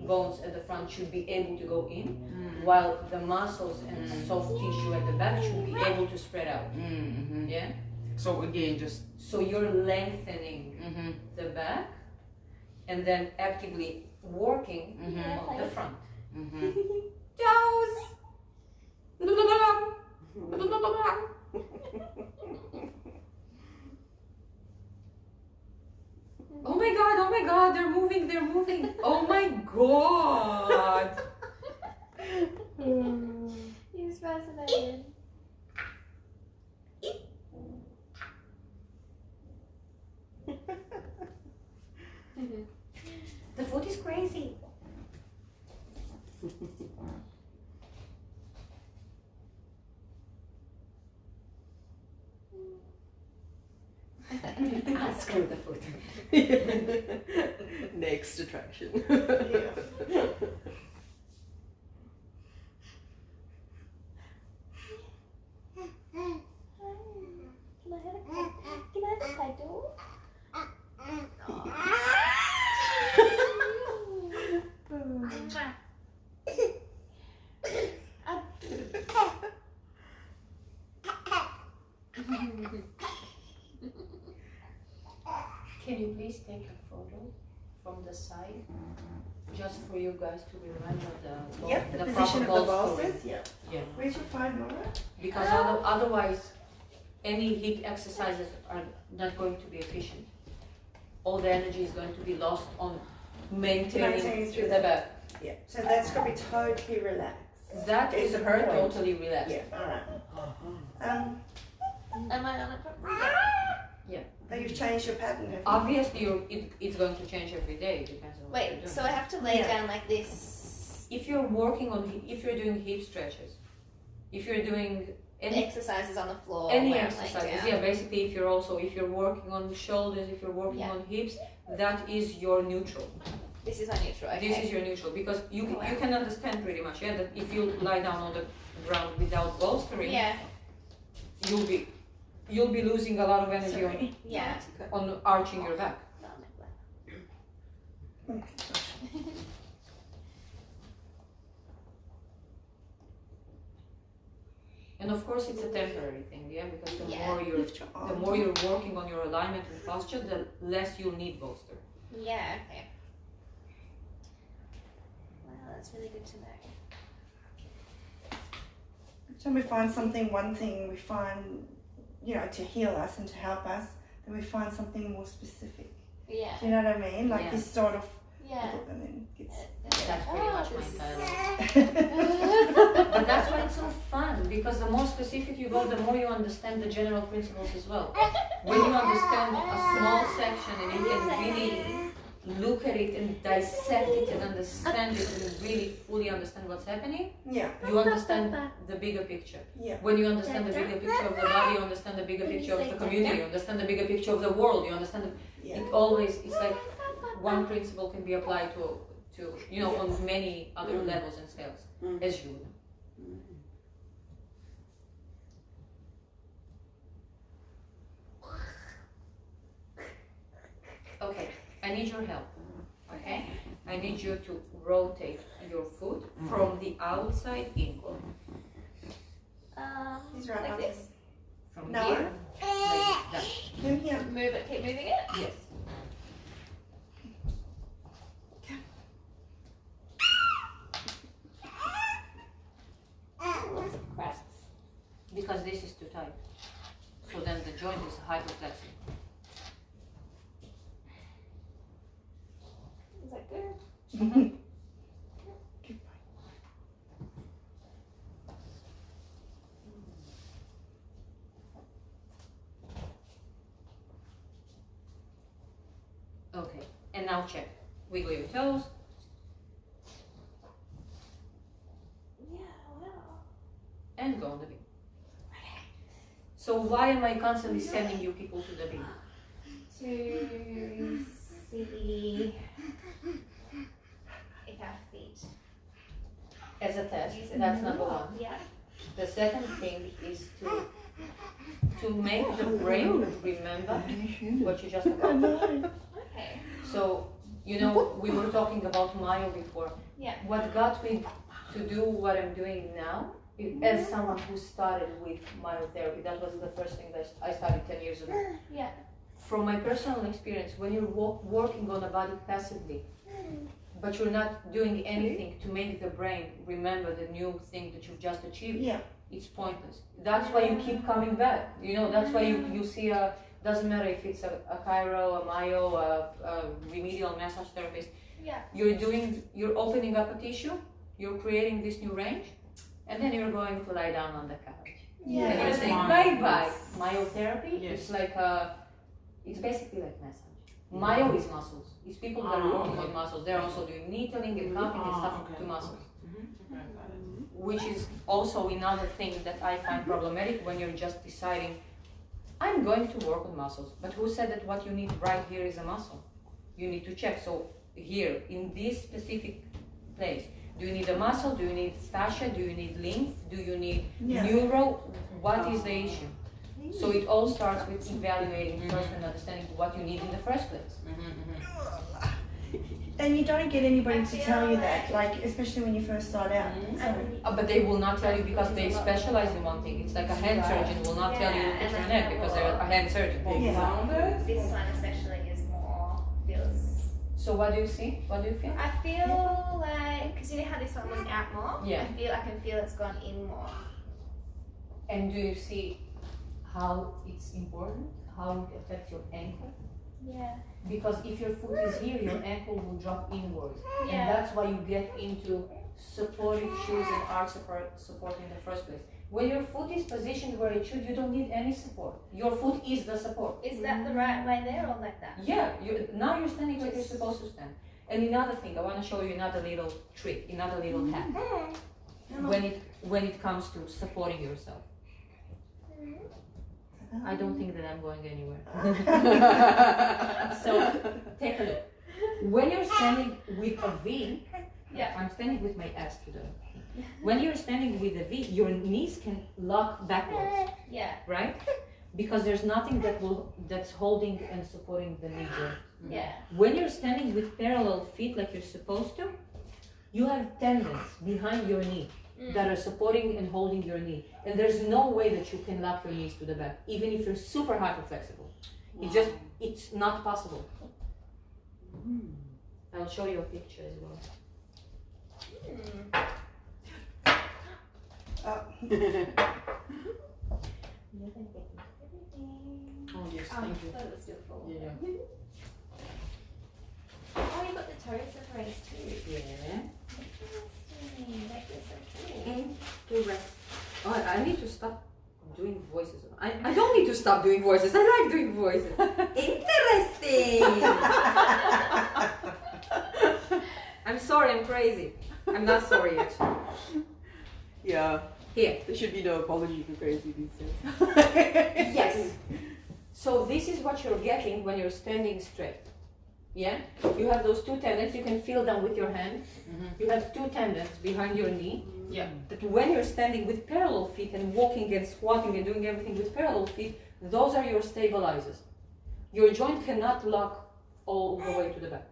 bones at the front should be able to go in, Mm. while the muscles and soft tissue at the back should be able to spread out. Mm-hmm. Yeah. So again, just. So you're lengthening Mm-hmm. the back, and then actively working Mm-hmm. on the front. Mm-hmm. Toes. Oh my god, they're moving, oh my god. He's fascinated. The foot is crazy. Ask scream with the foot. Next attraction. Yeah. Can I have a cuddle? Can you please take a photo from the side, just for you guys to remember the position of proper the ball scoring? bolsters. Yeah. Yeah. Where'd you find Laura? Because otherwise, any hip exercises are not going to be efficient. All the energy is going to be lost on Maintaining maintaining through the back. Yeah. So that's got to be totally relaxed. That Is is the her point. totally relaxed. Yeah. All right. Am I on it properly? But you've changed your pattern, have you? Obviously, it's going to change every day. Depends on what you're Wait, doing. so I have to lay Yeah. down like this. If you're working on, if you're doing hip stretches, if you're doing any Exercises on the floor. any where I'm laying exercises, down. yeah, basically if you're working on shoulders, if you're working Yeah. on hips, that is your neutral. This is my neutral. Okay. This is your neutral, because you Wow. you can understand pretty much, yeah, that if you lie down on the ground without bolstering, Yeah. you'll be losing a lot of energy Sorry. Yeah. on arching your back. And of course it's a temporary thing, yeah, because the Yeah. more you're working on your alignment and posture, the less you'll need bolster. Yeah. Okay. Wow, that's really good to know. Every time we find something, one thing we find, to heal us and to help us, then we find something more specific. Yeah. Do you know what I mean? Like Yeah. this sort of, Yeah. and then it's, That's pretty much my this- style. But that's why it's so fun, because the more specific you go, the more you understand the general principles as well. When you understand a small section and you can really look at it and dissect it and understand it and really fully understand what's happening, yeah, you understand the bigger picture. yeah. When you understand the bigger picture of the body, you understand the bigger picture of the community, you understand the bigger picture of the world, you understand Yeah. it always, it's like one principle can be applied to on many other levels and scales, as you know. Okay, I need your help. Okay, I need you to rotate your foot from the outside inward. He's right Like up. this. From No. here, like that. Him here. Move it. Keep moving it. Yes. Lots of crasps. Because this is too tight. So then the joint is hyperflexible. Is that good? Okay, and now check. Wiggle your toes. Yeah. Wow. And go on the beam. So why am I constantly sending you people to the beam? To see if our feet As a test, use it that's more. number one. Yeah. The second thing is to make the brain remember what you just accomplished. Okay. So, we were talking about Mayo before. Yeah. What got me to do what I'm doing now, as someone who started with myotherapy, that was the first thing that I started 10 years ago. Yeah. From my personal experience, when you're working on a body passively, but you're not doing anything to make the brain remember the new thing that you've just achieved, Yeah. it's pointless. That's why you keep coming back. That's why you see doesn't matter if it's a chiro, a myo, a remedial massage therapist. Yeah. You're opening up a tissue, you're creating this new range, and then you're going to lie down on the couch. Yeah. And you're That's saying fine. bye-bye. Myotherapy, Yes. it's like it's basically like massage. Myo is muscles. It's people that are working on muscles. They're also doing needling and pumping and stuff to muscles. Which is also another thing that I find problematic when you're just deciding I'm going to work on muscles, but who said that what you need right here is a muscle? You need to check. So here, in this specific place, do you need a muscle? Do you need fascia? Do you need lymph? Do you need neuro? What is the issue? So it all starts with evaluating first and understanding what you need in the first place. And you don't get anybody to tell you that, like, especially when you first start out. But they will not tell you because they specialize in one thing. It's like a hand surgeon will not tell you look at your neck because they're a hand surgeon. This one especially is more feels. So what do you see? What do you feel? I feel like, because you know how this one was out more? Yeah. I can feel it's gone in more. And do you see how it's important? How it affects your ankle? Yeah. Because if your foot is here, your ankle will drop inwards. Yeah. And that's why you get into supportive shoes and arch support in the first place. When your foot is positioned where it should, you don't need any support. Your foot is the support. Is that the right way there or like that? Yeah, now you're standing like you're supposed to stand. And another thing, I want to show you another little trick, another little hack. When it comes to supporting yourself. I don't think that I'm going anywhere. So take a look. When you're standing with a V, I'm standing with my ass to the. When you're standing with a V, your knees can lock backwards. Yeah. Right? Because there's nothing that's holding and supporting the knee joint. Yeah. When you're standing with parallel feet like you're supposed to, you have tendons behind your knee that are supporting and holding your knee. And there's no way that you can lock your knees to the back, even if you're super hyperflexible. It's not possible. I'll show you a picture as well. Oh yes, thank you. That was beautiful. Yeah. Oh, you got the toe separators too. Yeah. Interesting. That is so cool. And to rest. Oh, I need to stop doing voices. I don't need to stop doing voices. I like doing voices. Interesting. I'm sorry, I'm crazy. I'm not sorry actually. Yeah. Here. There should be no apology for crazy these days. Yes. So this is what you're getting when you're standing straight. Yeah? You have those two tendons, you can feel them with your hand. You have two tendons behind your knee. Yeah. But when you're standing with parallel feet and walking and squatting and doing everything with parallel feet, those are your stabilizers. Your joint cannot lock all the way to the back.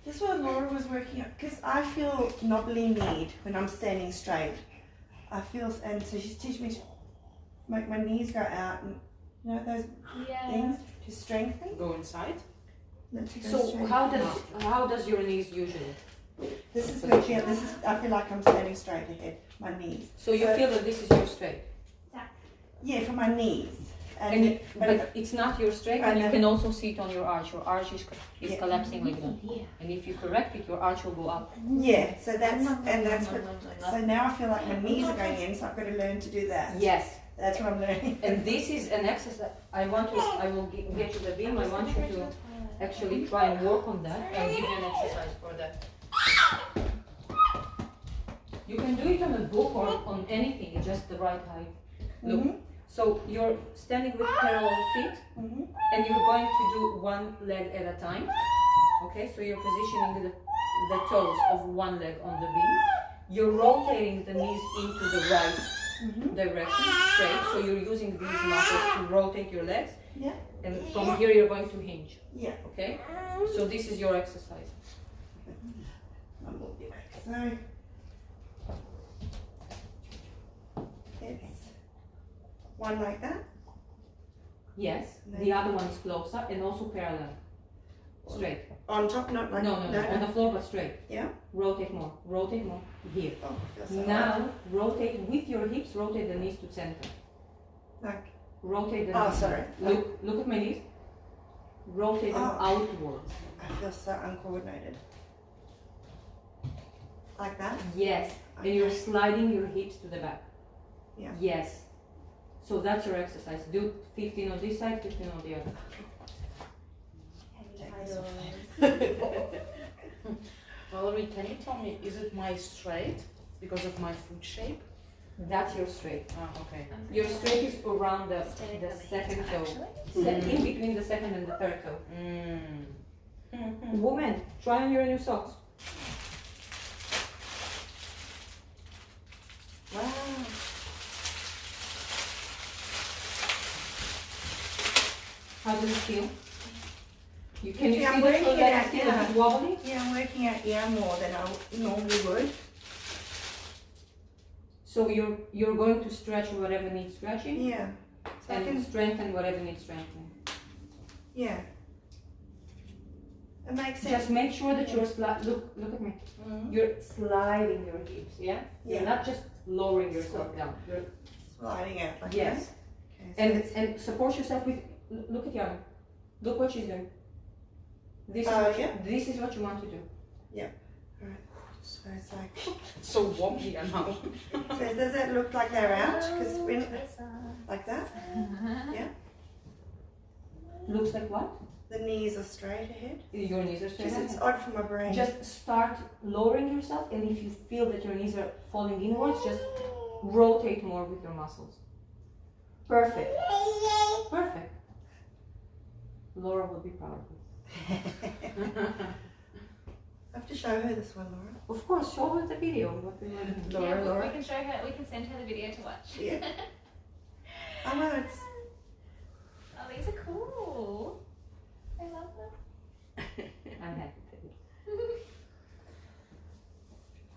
This is what Laura was working on, because I feel knobbly kneed when I'm standing straight. I feel, and so she's teaching me to make my knees go out and, you know, those things to strengthen. Go inside. So how does your knees usually? This is working out, I feel like I'm standing straight ahead, my knees. So you feel that this is your straight? Yeah, for my knees. But it's not your straight, and you can also see it on your arch. Your arch is collapsing like that. And if you correct it, your arch will go up. Yeah, so that's what. So now I feel like my knees are going in, so I've got to learn to do that. Yes. That's what I'm learning. And this is an exercise. I will get you the beam. I want you to actually try and work on that. I'll give you an exercise for that. You can do it on a book or on anything, it's just the right height. Look. So you're standing with parallel feet, and you're going to do one leg at a time. Okay, so you're positioning the toes of one leg on the beam. You're rotating the knees into the right direction, straight. So you're using these muscles to rotate your legs. Yeah. And from here you're going to hinge. Yeah. Okay. So this is your exercise. So it's one like that. Yes. The other one is closer and also parallel. Straight. On top, not like No, on the floor but straight. Yeah. Rotate more. Rotate more. Here. Oh, I feel so Now rotate with your hips. Rotate the knees to center. like. Rotate the Oh, knees. sorry. Look at my knees. Rotate them outwards. I feel so uncoordinated. Like that? Yes. And you're sliding your hips to the back. Yeah. Yes. So that's your exercise. Do 15 on this side, 15 on the other. Valery, can you tell me, is it my straight because of my foot shape? That's your straight. Oh, okay. Your straight is around the second toe. In between the second and the third toe. Woman, try on your new socks. Wow. How does it feel? Can you Yeah, I'm see the working toe it that out, is still a yeah. bit wobbly? Yeah, I'm working out ear more than I normally would. So you're going to stretch whatever needs stretching Yeah. So I and can, strengthen whatever needs strengthening. yeah. It makes sense. Just make sure that you're look at me. You're sliding your hips, yeah? You're Yeah. not just lowering yourself down. You're Sliding out like yes. that. Okay, so And support yourself with look at Yana. Look what she's doing. This is this is what you want to do. so it's like. So warm here now. So does it look like they're out? Because when like that, Looks like what? the knees are straight ahead. Your knees are straight Just it's ahead. odd for my brain. Just start lowering yourself, and if you feel that your knees are falling inwards, just rotate more with your muscles. Perfect. Perfect. Laura will be proud of you. I have to show her this one, Laura. Of course, show her the video of what we were doing. Laura, Yeah, Laura. we can show her. We can send her the video to watch. Yeah. I know it's. Oh, these are cool. I love them. I'm happy to do.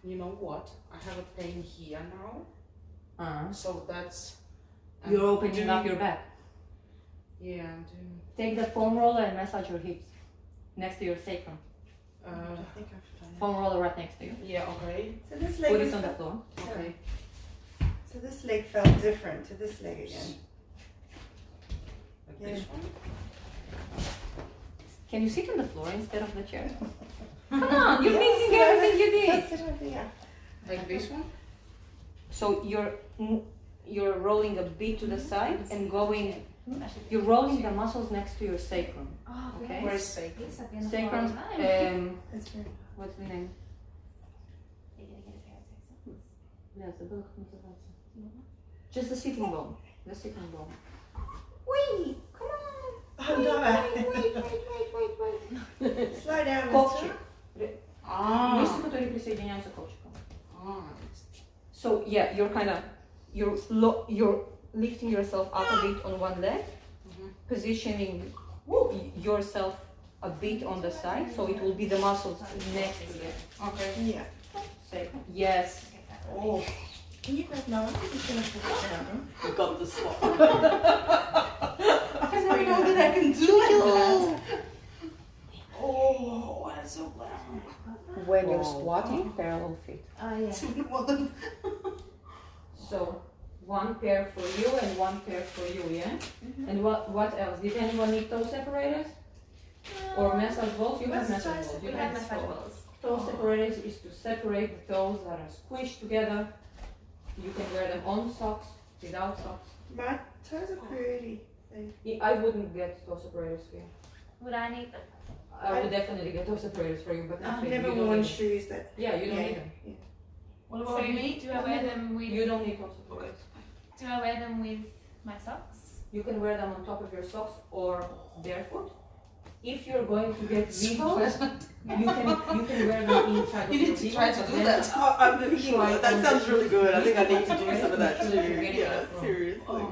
You know what? I have a pain here now. So that's. You're opening up your back. Yeah, I'm doing. Take the foam roller and massage your hips next to your sacrum. I think I've done it. Foam roller right next to you. Yeah, okay. So this Put leg it is on the floor. Okay. So this leg felt different to this leg again. Like Yeah. this one? Can you sit on the floor instead of the chair? Come on, you're missing everything you did. That's it over here. Like this one? So you're rolling a bit to the side and going. You're rolling the muscles next to your sacrum. Oh, Okay. Where's sacrum? Sacrum. That's very What's the name? You're gonna get a pair of socks. Just the sitting bone. The sitting bone. Wee! Come on. Oh no! Slow down, Ковчик. Ah. Мышцы, которые присоединяются к ковчикам. Ah. So yeah, you're lifting yourself up a bit on one leg, positioning yourself a bit on the side, so it will be the muscles next to the Okay. Yeah. sacrum. Yes. Oh. Can you grab mine? I'm just gonna put it down. You got the spot. I don't know that I can do that. Oh, that's so loud. When you're squatting, parallel feet. Oh yeah. So one pair for you and one pair for you, yeah? And what else? Did anyone need toe separators? Or massage balls? You have massage balls. We You have have massage balls. toe separators is to separate the toes that are squished together. You can wear them on socks, without socks. My toes are pretty. I wouldn't get toe separators for you. Would I need them? I would definitely get toe separators for you, but not I've for you. never You don't worn need them. shoes that. Yeah, you don't need them. What So about me? do I wear them with? You don't need toe separators. Do I wear them with my socks? You can wear them on top of your socks or barefoot. If you're going to get Vivos, you can wear them inside of You your need to Vivos, try to but do then that. Oh, I'm thinking that sounds really good. I think I need to do some of that Make too. sure that you're getting Yeah, it wrong. seriously.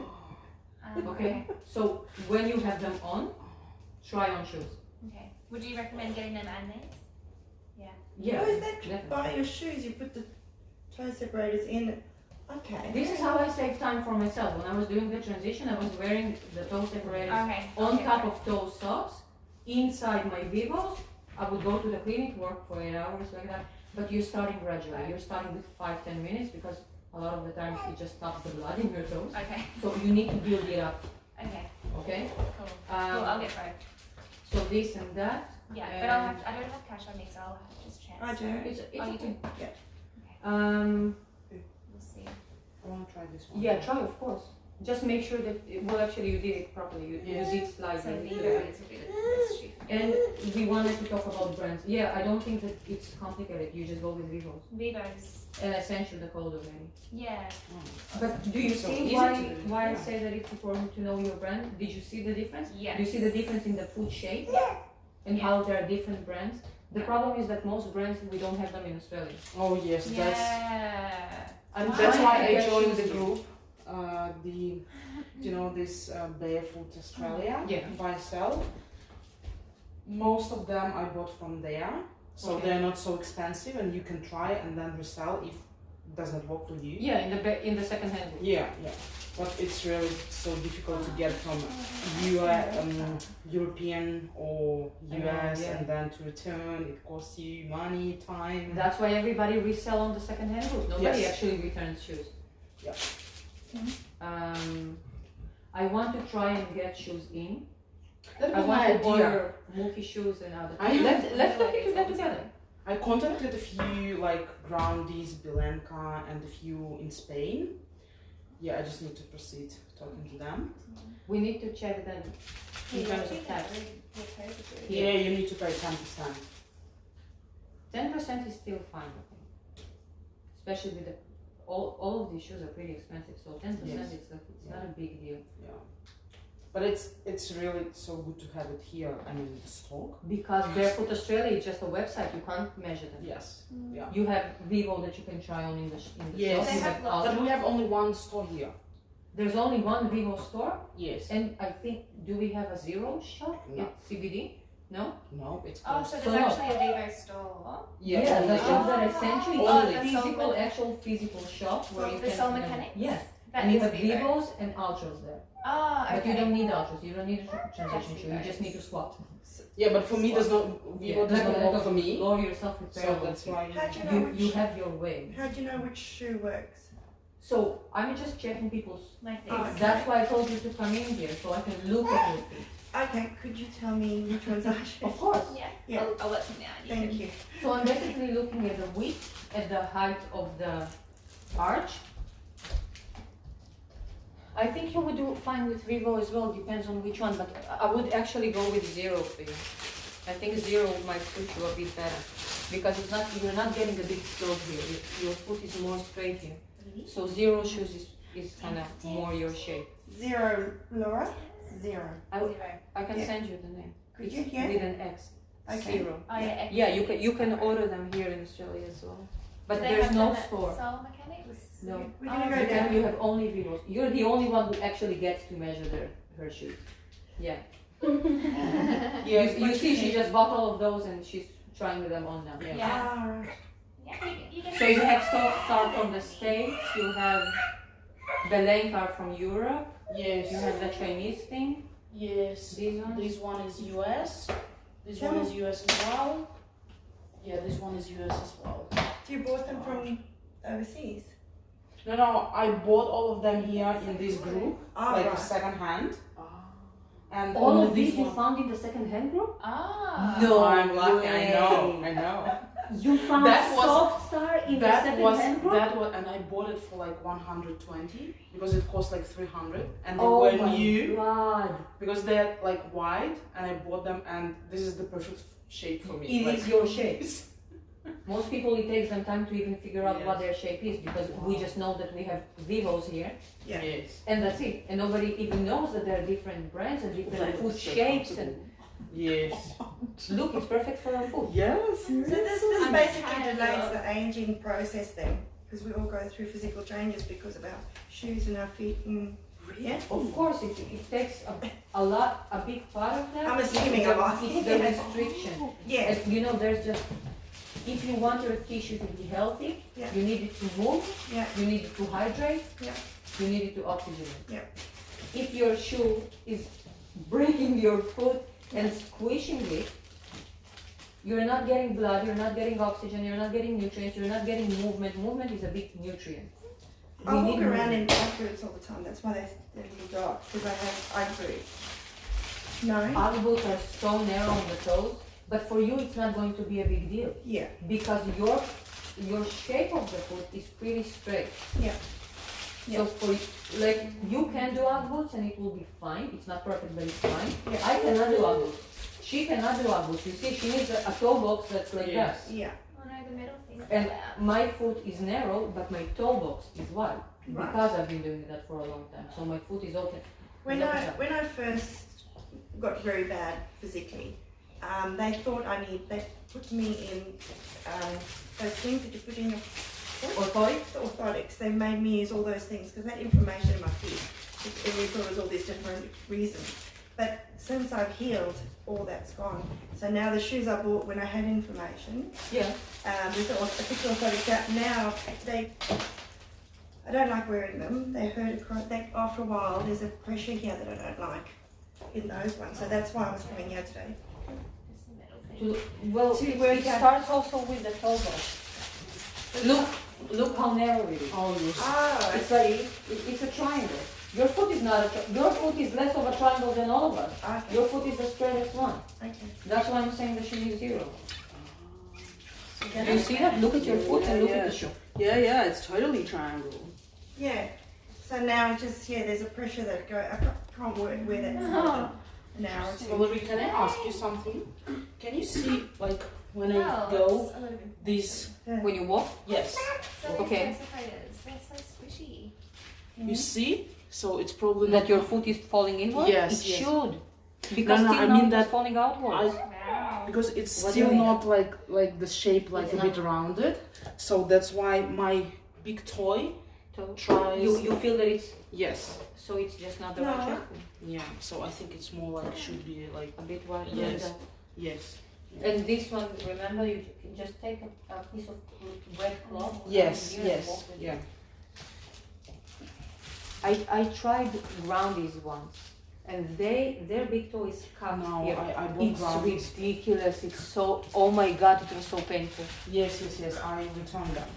Okay, so when you have them on, try on shoes. Okay. Would you recommend getting them and these? Yeah, Oh, is that definitely. by your shoes? You put the toe separators in. Okay. This is how I save time for myself. When I was doing the transition, I was wearing the toe separators Okay. on okay, top okay. of toe socks, inside my Vivos. I would go to the clinic, work for 8 hours like that. But you're starting gradually. You're starting with 5-10 minutes because a lot of the times it just stops the blood in your toes. Okay. So you need to build it up. Okay. Okay. Cool. Cool. I'll get both. So this and that. Yeah, but I don't have cash on me, so I'll have to just transfer. I do. It's Oh, you okay. do? Um. We'll see. I want to try this one. Yeah. Try of course. Just make sure that, well, actually you did it properly. You did slide So it. Vivo is a bit less shift. And we wanted to talk about brands. Yeah, I don't think that it's complicated. You just go with Vivo's. Vivo's, And essentially the code already. yeah. But do you So see easy why, to do. why I Yeah. say that it's important to know your brand? Did you see the difference? Yes. Do you see the difference in the food shape? And how there are different brands? The problem is that most brands, we don't have them in Australia. Oh yes, that's Yeah. that's why I That's joined the easy. group. This Barefoot Australia Yeah. buy sell. Most of them I bought from there, so Okay. they're not so expensive, and you can try and then resell if it doesn't work for you. Yeah, in the second hand. Yeah, but it's really so difficult to get from European or US, yeah. and then to return it costs you money, time. That's why everybody resell on the second hand route. Nobody Yes. actually returns shoes. Yeah. I want to try and get shoes in. That I was want my to idea. order Mookie shoes and other. Let's look into that together. I contacted a few like Groundies, Bilenka, and a few in Spain. Yeah, I just need to proceed talking to them. We need to check them in terms of tax. Yeah, you need to pay 10%. 10% is still fine, I think. Especially with all of these shoes are pretty expensive, so 10% Yes. it's not a big deal. Yeah, but it's really so good to have it here. I mean, the stock. Because Barefoot Australia is just a website, you can't measure them. Yes. Yeah. You have Vivo that you can try on in the Yes. shop. They You have have lots But Ultra. we have only one store here. There's only one Vivo store, Yes. and I think, do we have a Zero shop No. at CBD? No? No, it's Oh, closed. so So there's no. actually a Vivo store. Yeah, the only- shops that essentially Oh, are that's physical, so actual physical shop where you The can. Soul Mechanics? Yeah, That and you is have Vivo. Vivos and Ultras there. Oh, okay. But you don't need Ultras, you don't need a transition shoe, you just need to squat. Yeah, but for me, does not Vivo does not work for me. Lower yourself with So parallel that's feet. why. How do you know You which? have your way. How do you know which shoe works? So I'm just checking people's. Like this. Oh, okay. That's why I told you to come in here so I can look at your feet. Okay, could you tell me which ones I should? Of course. Yeah. Yeah. I'll let you know. Thank you. So I'm basically looking at the width, at the height of the arch. I think you would do fine with Vivo as well, depends on which one, but I would actually go with Zero for you. I think Zero might suit you a bit better because you're not getting a big slope here. Your foot is more straight here. So Zero shoes is kind of more your shape. Zero, Laura. Zero. Zero. I can Yeah. send you the name. Could It's you? Yeah. with an X. Okay. Zero. Oh yeah. Yeah, you can order them here in Australia as well. But Do they there's have no them at store. Soul Mechanics? No. We're gonna Oh, go down. You have only Vivos. You're the only one who actually gets to measure her shoes. Yeah. Yeah, You see, she just bought all of those and she's trying them on now. Yeah. Yeah. Ah, right. Yeah, you can So you have start from the States, you have the length are from Europe, Yes. you have the Chinese thing, Yes. these ones. This one is US. This Tell one me. is US as well. Yeah, this one is US as well. Do you bought them from overseas? No, I bought all of them here in this group, Ah, like right. second hand. And All only of these this you one. found in the second hand group? Ah. No. I'm lucky. I know. way. I know. You found That was- Soft Star in the That second was hand group? that was, and I bought it for like 120 because it cost like 300, and they Oh were my new god. because they're like wide, and I bought them, and this is the perfect shape for me. It like, is your shape. Most people, it takes them time to even figure out what Yes. their shape is because we just know that we have Vivos here Yeah. Yes. and that's it. And nobody even knows that there are different brands and different foot shapes and Yes. look, it's perfect for our foot. Yes. So this I'm basically tired delays of- the aging process then, because we all go through physical changes because of our shoes and our feet and yeah. Of course, it takes a big part of that. I'm assuming It's I'm the- asking. It's the restriction. Yeah. And, you know, there's just, if you want your tissue to be healthy, Yeah. you need it to move, Yeah. you need it to hydrate, Yeah. you need it to oxygenate. Yeah. If your shoe is breaking your foot and squishing it, you're not getting blood, you're not getting oxygen, you're not getting nutrients, you're not getting movement. Movement is a big nutrient. I We walk need around movement. in ugg boots all the time. That's why they're little dogs, because I have ugg boots. No. Ugg boots are so narrow on the toes, but for you it's not going to be a big deal Yeah. because your shape of the foot is pretty straight. Yeah. Yeah. So for like you can do Ugg boots and it will be fine. It's not perfect, but it's fine. Yeah. I cannot do Ugg boots. She cannot do Ugg boots. You see, she needs a toe box that's like Yes. that. Yeah. Oh no, the metal thing. And my foot is narrow, but my toe box is wide Right. because I've been doing that for a long time. So my foot is open. When I first got very bad physically, they thought they put me in those things that you put in your Orthotics? the orthotics. They made me use all those things because that inflammation in my feet. And we thought it was all these different reasons. But since I've healed, all that's gone. So now the shoes I bought when I had inflammation, Yeah. with the particular orthotics out now, I don't like wearing them. They hurt after a while. There's a pressure here that I don't like in those ones. So that's why I was coming here today. Just the metal thing. Well, To it work out. starts also with the toe box. Look how narrow it is. Oh, yes. Oh, I It's like see. it's a triangle. Your foot is not your foot is less of a triangle than all of us. Okay. Your foot is the straightest one. Okay. That's why I'm saying that she needs zero. Do you see that? Look at your foot and look at the shoe. Yeah, it's totally triangle. Yeah. So now there's a pressure that can't work with it. Now it's Valery, can I ask you something? Can you see, like, when I Wow, go, that's a little bit these, When you walk, yes, So Okay. they're so squishy. you see? So it's probably that not, your foot is falling inward. Yes, it yes. should. Because No, till I now mean it's that falling outwards. Wow. because it's What do still you mean? not like the shape, like It's a bit rounded. So that's why my big toy So tries. you feel that it's Yes, so it's just not the No. right shape. yeah. So I think it's more like should be like A bit wide. Yes. yes, And this one, remember, you can just take a piece of wet cloth. yes, here and yes, walk with it. yeah. I tried groundies once, and their big toe is cut No, here. I bought It's groundies. ridiculous. It's so. Oh my god! It was so painful. Yes. I returned them.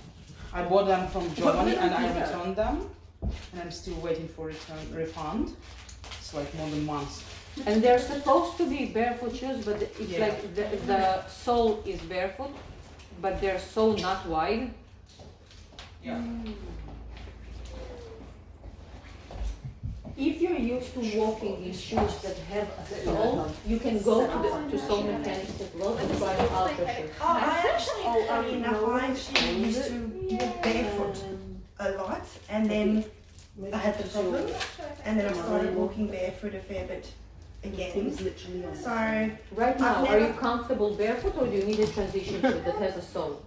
I bought them from Germany and I returned them, and I'm still waiting for refund. It's like more than months. And they're supposed to be barefoot shoes, but it's Yeah. like the sole is barefoot, but they're so not wide. Yeah. If you're used to walking in shoes that have a sole, you can go to sole mechanics as well and try ultra shoes. I actually, funny enough, I actually used to walk barefoot a lot, and then I had the problem, and then I started walking barefoot a fair bit again. So Right now, I've are you never- comfortable barefoot or do you need a transition shoe that has a sole?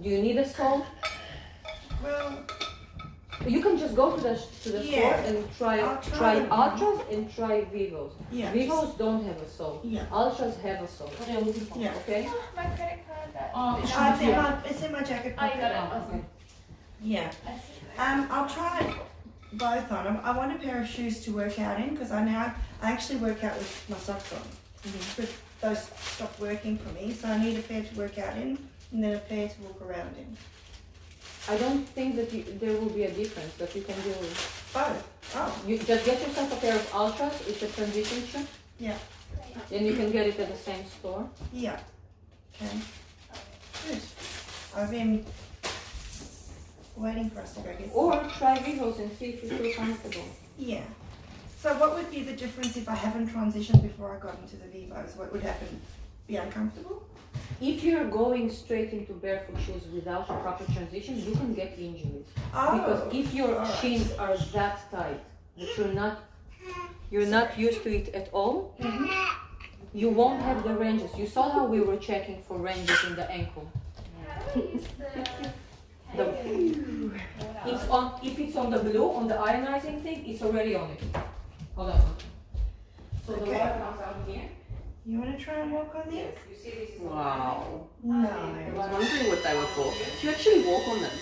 Do you need a sole? well, You can just go to the store Yeah. and I'll try try them. Ultras and try Vivos. yeah, Vivos don't have a sole. yeah. Ultras have a sole. Yeah. Okay? My credit card. That. Oh, It's in my jacket Oh, you pocket. got it. Awesome. Yeah. I see. I'll try both on. I want a pair of shoes to work out in because I actually work out with my socks on. But those stopped working for me, so I need a pair to work out in and then a pair to walk around in. I don't think that there will be a difference that you can do. Both. Oh, You just get yourself a pair of Ultras. It's a transition shoe. Yeah. And you can get it at the same store. yeah. Okay. Good. I've been waiting for us to go get. Or try Vivos and see if you feel comfortable. Yeah. So what would be the difference if I haven't transitioned before I got into the Vivos? What would happen? Be uncomfortable? If you're going straight into barefoot shoes without a proper transition, you can get injuries. Because if your alright. shins are that tight that you're not used to it at all, you won't have the ranges. You saw how we were checking for ranges in the ankle. How do I use the? The- It's on. If it's on the blue, on the ionizing thing, it's already on it. Hold on. So the Okay. water comes out here. You want to try and walk on Yes. there? You see this is. Wow. No. I was wondering what they were for. Do you actually walk on them?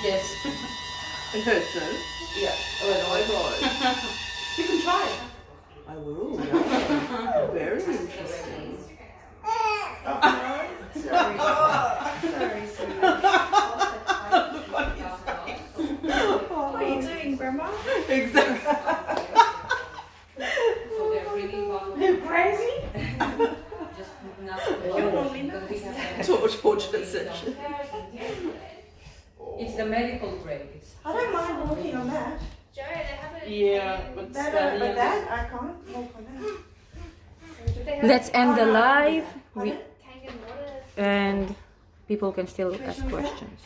Yes. It hurts though. Yeah. Oh my god. You can try it. I will. Yeah. Very interesting. Oh, no. Sorry. Sorry, sweetie. What are you doing, Grandma? Exactly. So they're bringing water. You crazy? Just not You're only because we have Torture session. It's the medical grade. It's I don't mind walking on that. Joe, they have a Yeah, but standing But on that, I can't walk on that. they have Let's end the live Pardon? Kangen water. and people can still ask questions.